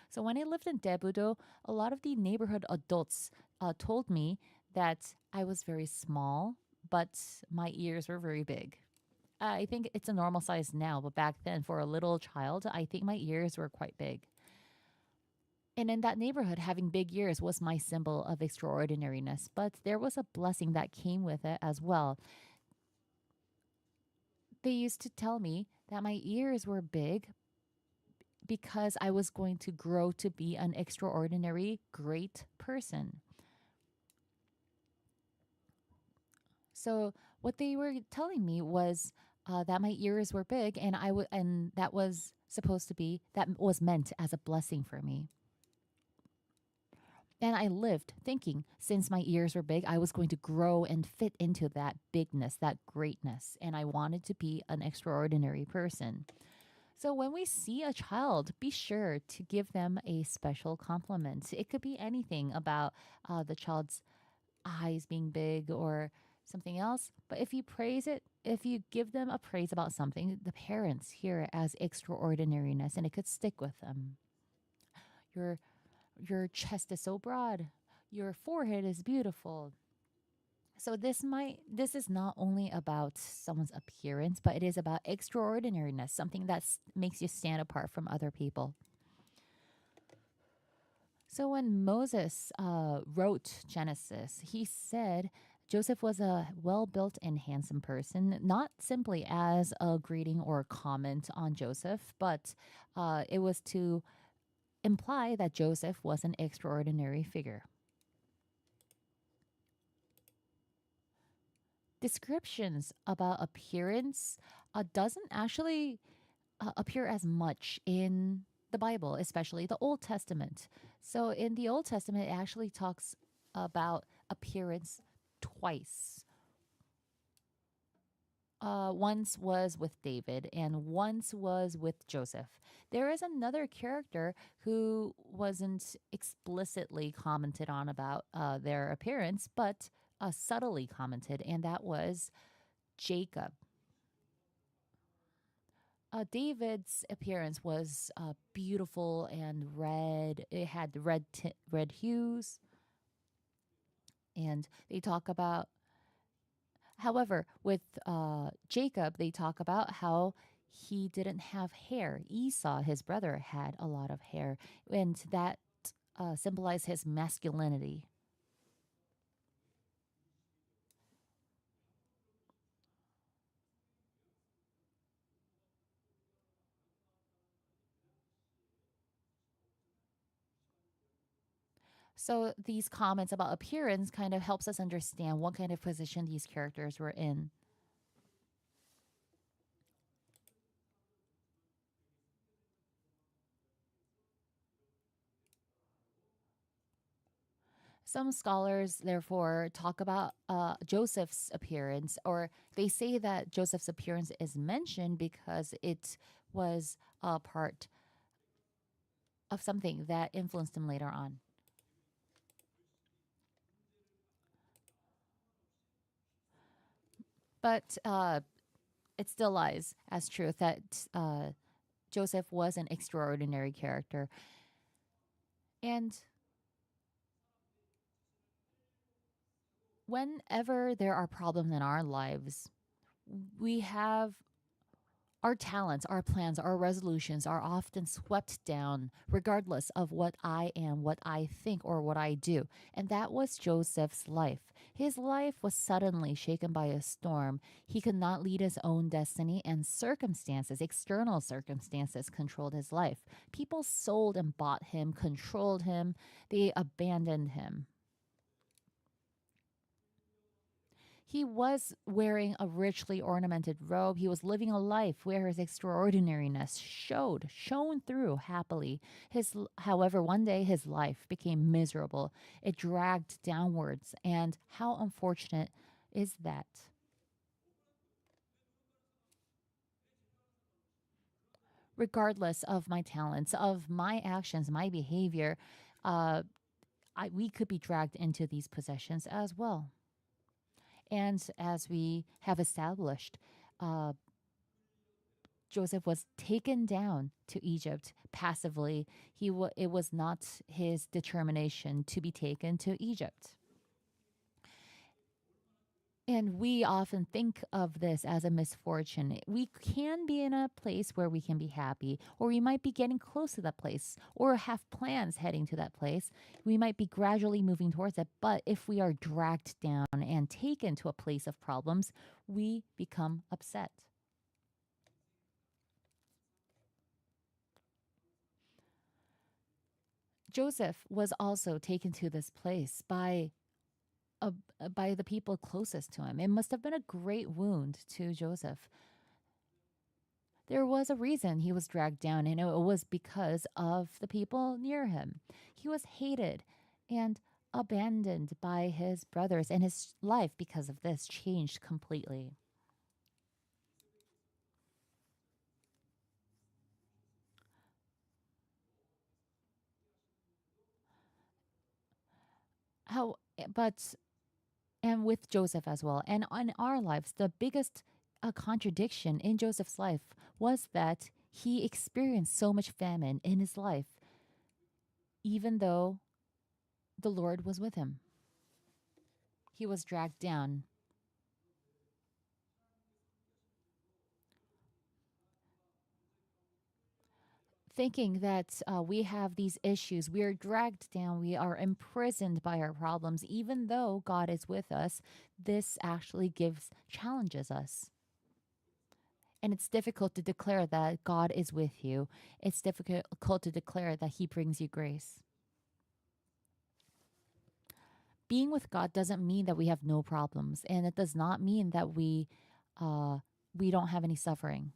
So when I lived in Daebudo, a lot of the neighborhood adults told me that I was very small, but my ears were very big. I think it's a normal size now, but back then, for a little child, I think my ears were quite big. And in that neighborhood, having big ears was my symbol of extraordinariness. But there was a blessing that came with it as well. They used to tell me that my ears were big because I was going to grow to be an extraordinary, great person. So what they were telling me was that my ears were big, and and that was supposed to be that was meant as a blessing for me. And I lived thinking since my ears were big, I was going to grow and fit into that bigness, that greatness, and I wanted to be an extraordinary person. So when we see a child, be sure to give them a special compliment. It could be anything about the child's eyes being big or something else. But if you praise it, if you give them a praise about something, the parents hear it as extraordinariness and it could stick with them. Your your chest is so broad. Your forehead is beautiful. So this is not only about someone's appearance, but it is about extraordinariness, something that makes you stand apart from other people. So when Moses wrote Genesis, he said Joseph was a well built and handsome person, not simply as a greeting or a comment on Joseph, but it was to imply that Joseph was an extraordinary figure. Descriptions about appearance doesn't actually appear as much in the Bible, especially the Old Testament. So in the Old Testament, it actually talks about appearance twice. Once was with David and once was with Joseph. There is another character who wasn't explicitly commented on about their appearance, but subtly commented, and that was Jacob. David's appearance was beautiful and red. It had red hues, and they talk about. However, with Jacob, they talk about how he didn't have hair. Esau, his brother, had a lot of hair, and that symbolized his masculinity. So these comments about appearance kind of helps us understand what kind of position these characters were in. Some scholars, therefore, talk about Joseph's appearance, or they say that Joseph's appearance is mentioned because it was a part of something that influenced him later on. But it still lies as truth that Joseph was an extraordinary character. And whenever there are problems in our lives, we have our talents, our plans, our resolutions are often swept down, regardless of what I am, what I think, or what I do. And that was Joseph's life. His life was suddenly shaken by a storm. He could not lead his own destiny, and circumstances, external circumstances, controlled his life. People sold and bought him, controlled him, they abandoned him. He was wearing a richly ornamented robe. He was living a life where his extraordinariness shone through happily. However, one day his life became miserable. It dragged downwards. And how unfortunate is that? Regardless of my talents, of my actions, my behavior, uh, we could be dragged into these possessions as well. And as we have established, uh, Joseph was taken down to Egypt passively. It was not his determination to be taken to Egypt. And we often think of this as a misfortune. We can be in a place where we can be happy, or we might be getting close to that place, or have plans heading to that place. We might be gradually moving towards it. But if we are dragged down and taken to a place of problems, we become upset. Joseph was also taken to this place uh, by the people closest to him. It must have been a great wound to Joseph. There was a reason he was dragged down, and it was because of the people near him. He was hated and abandoned by his brothers, and his life, because of this, changed completely. How, but, and with Joseph as well, and on our lives, the biggest contradiction in Joseph's life was that he experienced so much famine in his life, even though the Lord was with him. He was dragged down. Thinking that we have these issues, we are dragged down, we are imprisoned by our problems, even though God is with us, this actually challenges us. And it's difficult to declare that God is with you. It's difficult to declare that He brings you grace. Being with God doesn't mean that we have no problems, and it does not mean that uh, we don't have any suffering.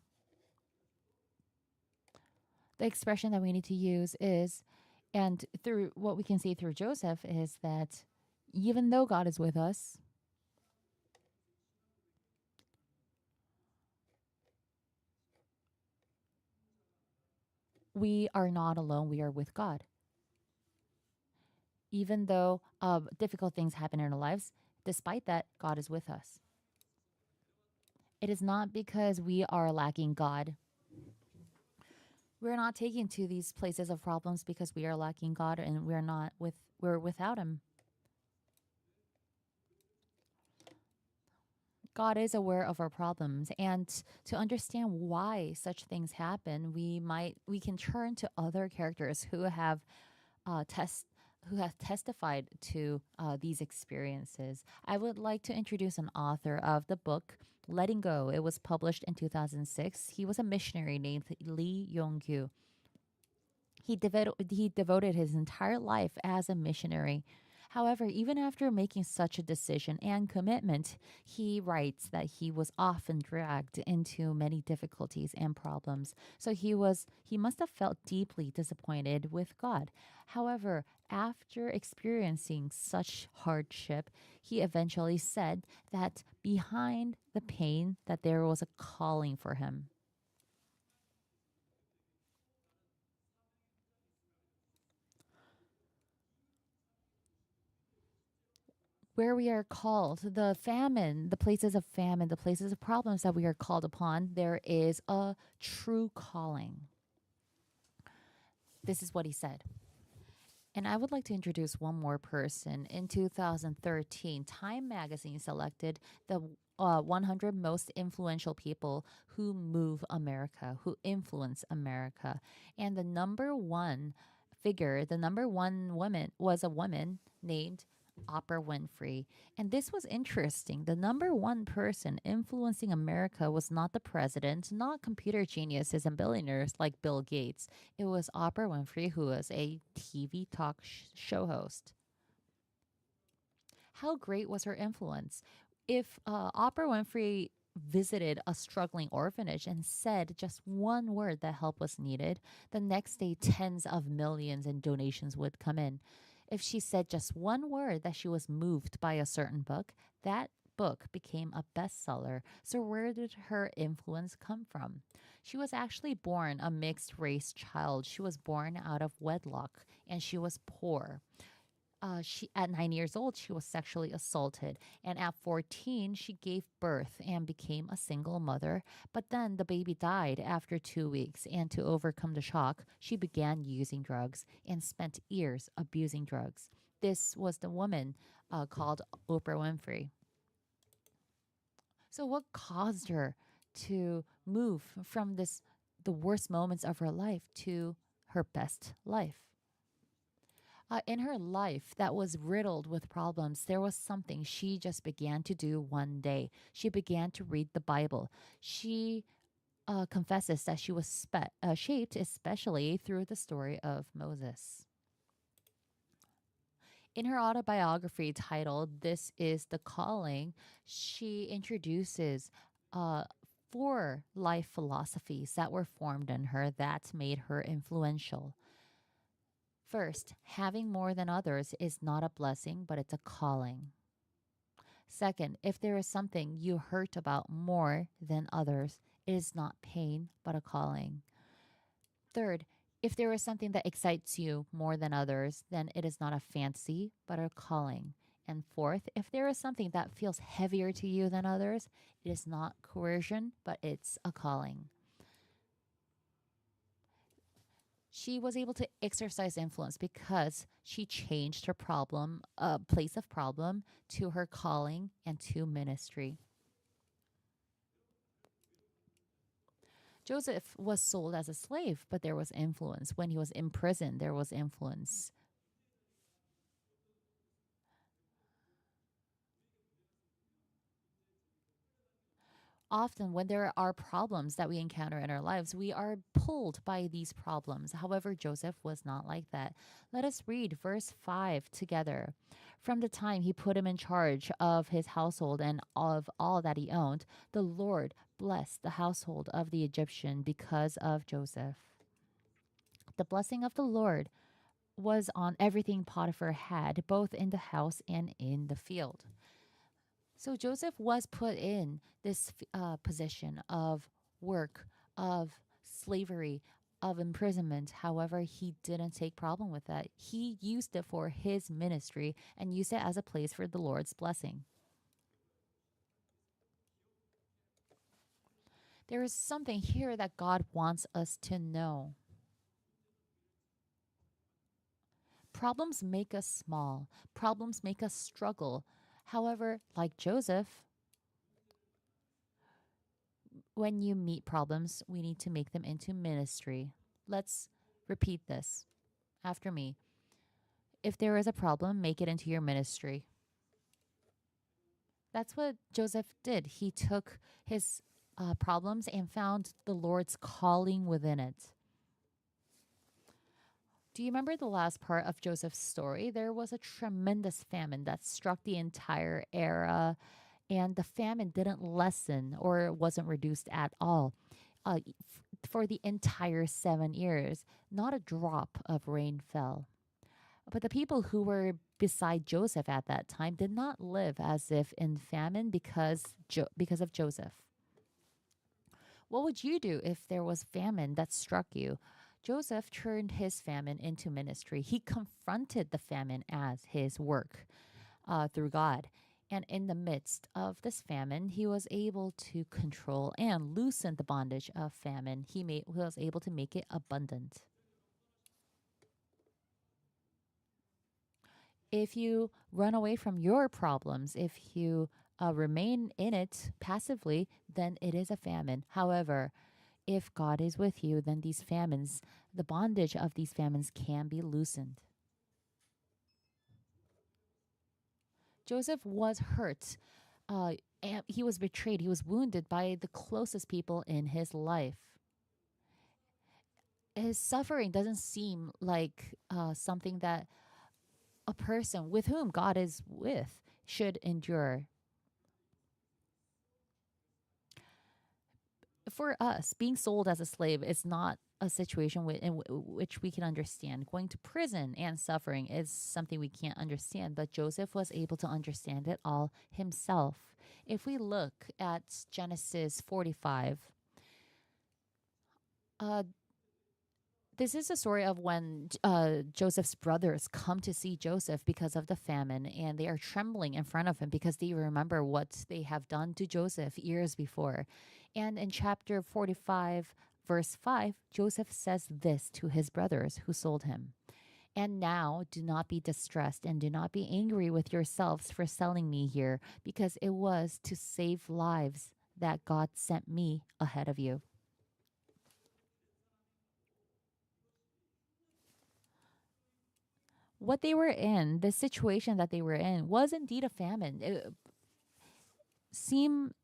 The expression that we need to use is, and through what we can see through Joseph, is that even though God is with us, we are not alone. We are with God. Even though difficult things happen in our lives, despite that, God is with us. It is not because we are lacking God. We're not taken to these places of problems because we are lacking God and we're without Him. God is aware of our problems, and to understand why such things happen, we can turn to other characters uh, test who have testified to these experiences. I would like to introduce an author of the book Letting Go. It was published in 2006. He was a missionary named Lee Yong-kyu. He devoted his entire life as a missionary. However, even after making such a decision and commitment, he writes that he was often dragged into many difficulties and problems. So he must have felt deeply disappointed with God. However, after experiencing such hardship, he eventually said that behind the pain that there was a calling for him. Where we are called, the famine, the places of famine, the places of problems that we are called upon, there is a true calling. This is what he said. And I would like to introduce one more person. In 2013, Time magazine selected the 100 most influential people who move America, who influence America. And the number one woman was a woman named Oprah Winfrey. And this was interesting. The number one person influencing America was not the president, not computer geniuses and billionaires like Bill Gates. It was Oprah Winfrey, who was a TV talk show host. How great was her influence? If Oprah Winfrey visited a struggling orphanage and said just one word that help was needed, the next day tens of millions in donations would come in. If she said just one word that she was moved by a certain book, that book became a bestseller. So, where did her influence come from? She was actually born a mixed race child. She was born out of wedlock and she was poor. She at 9 years old she was sexually assaulted, and at 14 she gave birth and became a single mother. But then the baby died after 2 weeks, and to overcome the shock, she began using drugs and spent years abusing drugs. This was the woman called Oprah Winfrey. So, what caused her to move from the worst moments of her life to her best life? In her life that was riddled with problems, there was something she just began to do one day. She began to read the Bible. She confesses that she was shaped especially through the story of Moses. In her autobiography titled This is the Calling, she introduces uh, four life philosophies that were formed in her that made her influential. First, having more than others is not a blessing, but it's a calling. Second, if there is something you hurt about more than others, it is not pain, but a calling. Third, if there is something that excites you more than others, then it is not a fancy, but a calling. And fourth, if there is something that feels heavier to you than others, it is not coercion, but it's a calling. She was able to exercise influence because she changed her place of problem to her calling and to ministry. Joseph was sold as a slave, but there was influence. When he was in prison, there was influence. Often, when there are problems that we encounter in our lives, we are pulled by these problems. However, Joseph was not like that. Let us read verse 5 together. From the time he put him in charge of his household and of all that he owned, the Lord blessed the household of the Egyptian because of Joseph. The blessing of the Lord was on everything Potiphar had, both in the house and in the field. So Joseph was put in this position of work, of slavery, of imprisonment. However, he didn't take problem with that. He used it for his ministry and used it as a place for the Lord's blessing. There is something here that God wants us to know. Problems make us small. Problems make us struggle. However, like Joseph, when you meet problems, we need to make them into ministry. Let's repeat this after me. If there is a problem, make it into your ministry. That's what Joseph did. He took his problems and found the Lord's calling within it. Do you remember the last part of Joseph's story? There was a tremendous famine that struck the entire era, and the famine didn't lessen or wasn't reduced at all. For the entire 7 years, not a drop of rain fell. But the people who were beside Joseph at that time did not live as if in famine because of Joseph. What would you do if there was famine that struck you? Joseph turned his famine into ministry. He confronted the famine as his work through God. And in the midst of this famine, he was able to control and loosen the bondage of famine. Was able to make it abundant. If you run away from your problems, if you remain in it passively, then it is a famine. However, if God is with you, then the bondage of these famines can be loosened. Joseph was hurt. And he was betrayed. He was wounded by the closest people in his life. His suffering doesn't seem like something that a person with whom God is with should endure. For us, being sold as a slave is not a situation which we can understand. Going to prison and suffering is something we can't understand, but Joseph was able to understand it all himself. If we look at Genesis 45, uh, this is a story of when Joseph's brothers come to see Joseph because of the famine, and they are trembling in front of him because they remember what they have done to Joseph years before. And in chapter 45, verse 5, Joseph says this to his brothers who sold him. And now do not be distressed and do not be angry with yourselves for selling me here, because it was to save lives that God sent me ahead of you. What they were in, the situation that they were in, was indeed a famine. It seemed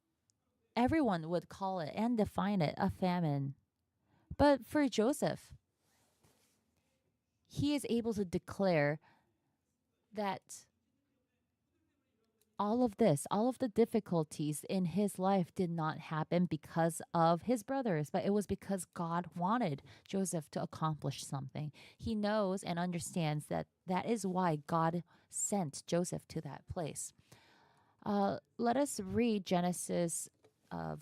everyone would call it and define it a famine. But for Joseph, he is able to declare that all of this, all of the difficulties in his life did not happen because of his brothers, but it was because God wanted Joseph to accomplish something. He knows and understands that that is why God sent Joseph to that place. Let us read Genesis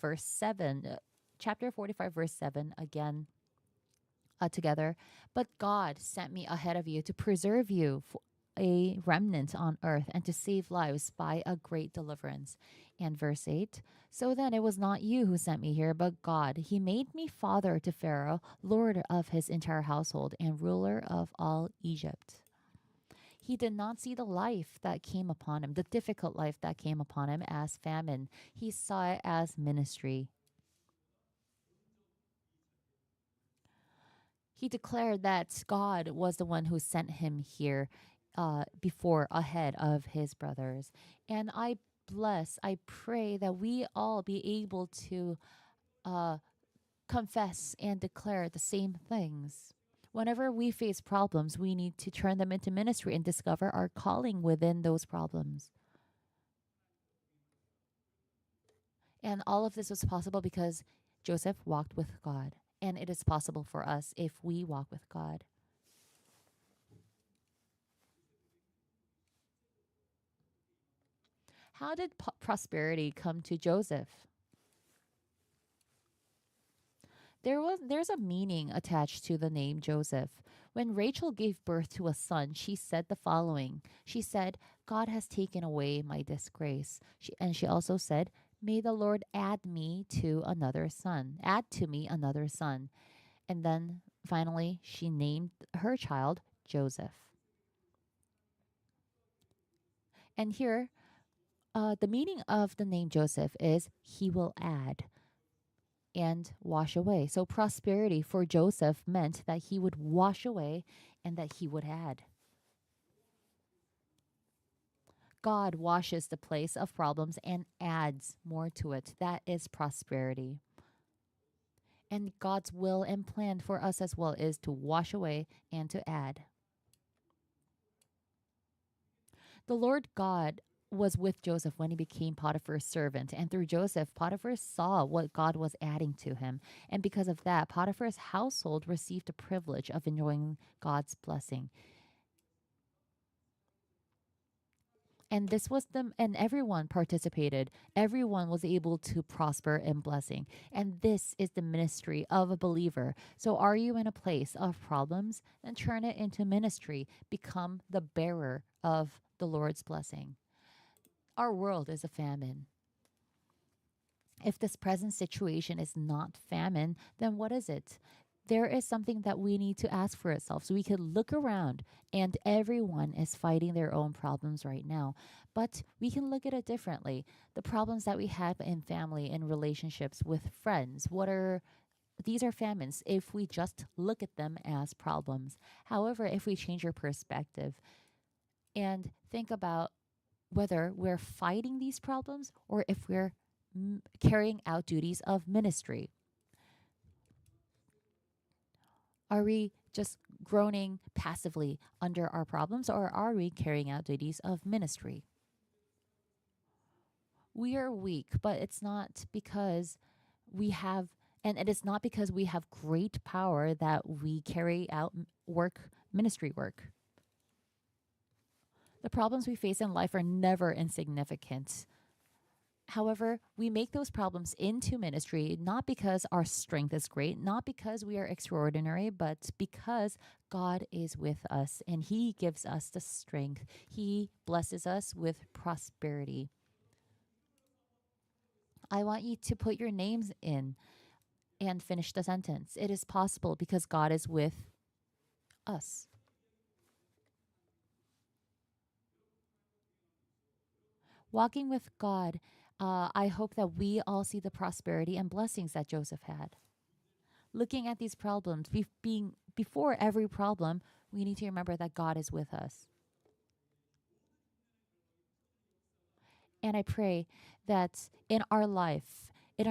verse 7, chapter 45, verse 7 again together. But God sent me ahead of you to preserve you for a remnant on earth and to save lives by a great deliverance. And verse 8, so then it was not you who sent me here, but God. He made me father to Pharaoh, lord of his entire household, and ruler of all Egypt. He did not see the life that came upon him, the difficult life that came upon him, as famine. He saw it as ministry. He declared that God was the one who sent him here before, ahead of his brothers. And I pray that we all be able to uh, confess and declare the same things. Whenever we face problems, we need to turn them into ministry and discover our calling within those problems. And all of this was possible because Joseph walked with God. And it is possible for us if we walk with God. How did prosperity come to Joseph? There's a meaning attached to the name Joseph. When Rachel gave birth to a son, she said the following. She said, "God has taken away my disgrace." And she also said, "May the Lord add me to another son. Add to me another son." And then finally, she named her child Joseph. And here, the meaning of the name Joseph is he will add and wash away. So prosperity for Joseph meant that he would wash away and that he would add. God washes the place of problems and adds more to it. That is prosperity. And God's will and plan for us as well is to wash away and to add. The Lord God was with Joseph when he became Potiphar's servant. And through Joseph, Potiphar saw what God was adding to him. And because of that, Potiphar's household received the privilege of enjoying God's blessing. And this was them, and everyone participated. Everyone was able to prosper in blessing. And this is the ministry of a believer. So, are you in a place of problems? Then turn it into ministry. Become the bearer of the Lord's blessing. Our world is a famine. If this present situation is not famine, then what is it? There is something that we need to ask for ourselves. We could look around and everyone is fighting their own problems right now. But we can look at it differently. The problems that we have in family and relationships with friends, these are famines if we just look at them as problems. However, if we change our perspective and think about whether we're fighting these problems or if we're carrying out duties of ministry. Are we just groaning passively under our problems or are we carrying out duties of ministry? We are weak, but it's not because we have, and it is not because we have great power that we carry out ministry work. The problems we face in life are never insignificant. However, we make those problems into ministry not because our strength is great, not because we are extraordinary, but because God is with us and He gives us the strength. He blesses us with prosperity. I want you to put your names in and finish the sentence. It is possible because God is with us. Walking with God, I hope that we all see the prosperity and blessings that Joseph had. Looking at these problems, being before every problem, we need to remember that God is with us. And I pray that in our lives, in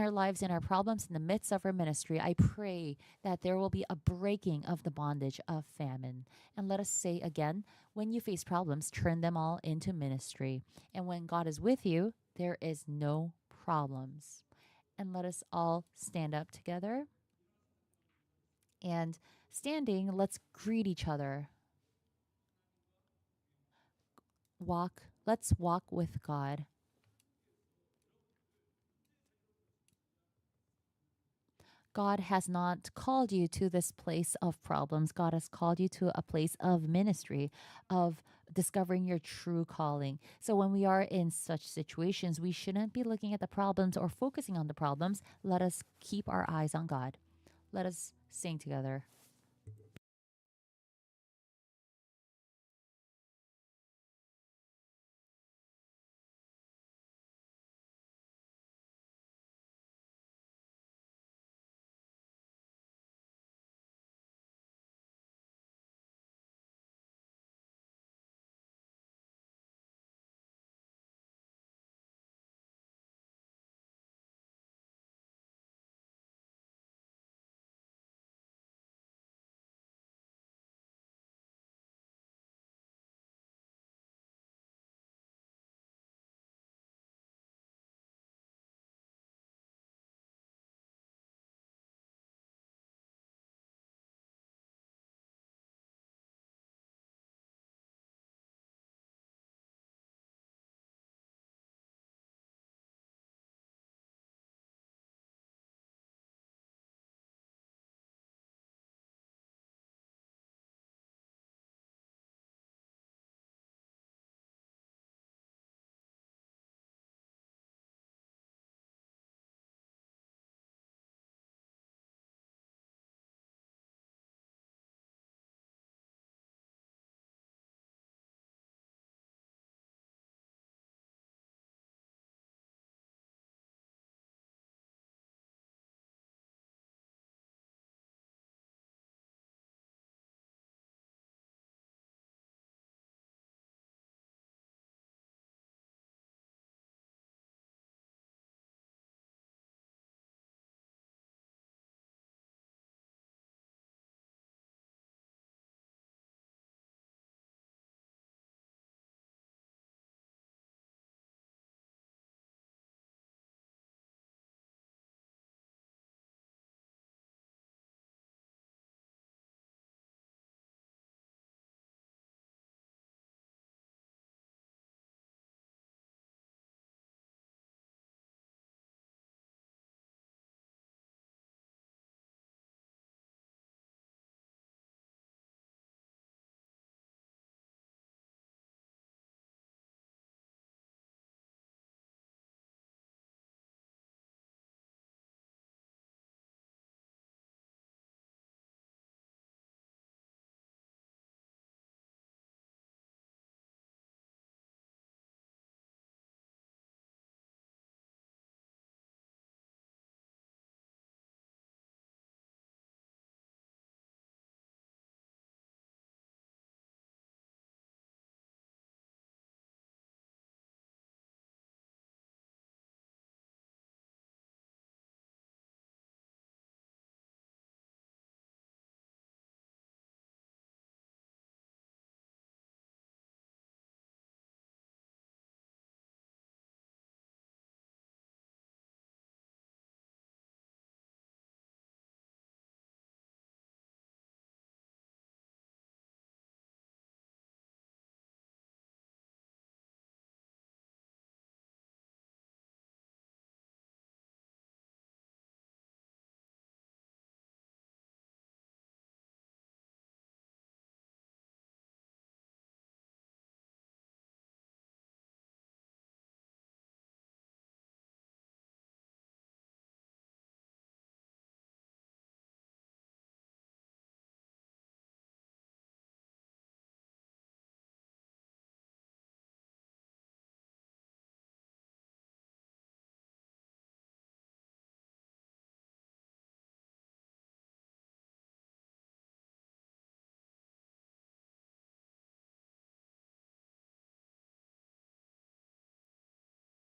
our problems, in the midst of our ministry, I pray that there will be a breaking of the bondage of famine. And let us say again, when you face problems, turn them all into ministry. And when God is with you, there is no problems. And let us all stand up together. And standing, let's greet each other. Let's walk with God. God has not called you to this place of problems. God has called you to a place of ministry, of discovering your true calling. So when we are in such situations, we shouldn't be looking at the problems or focusing on the problems. Let us keep our eyes on God. Let us sing together.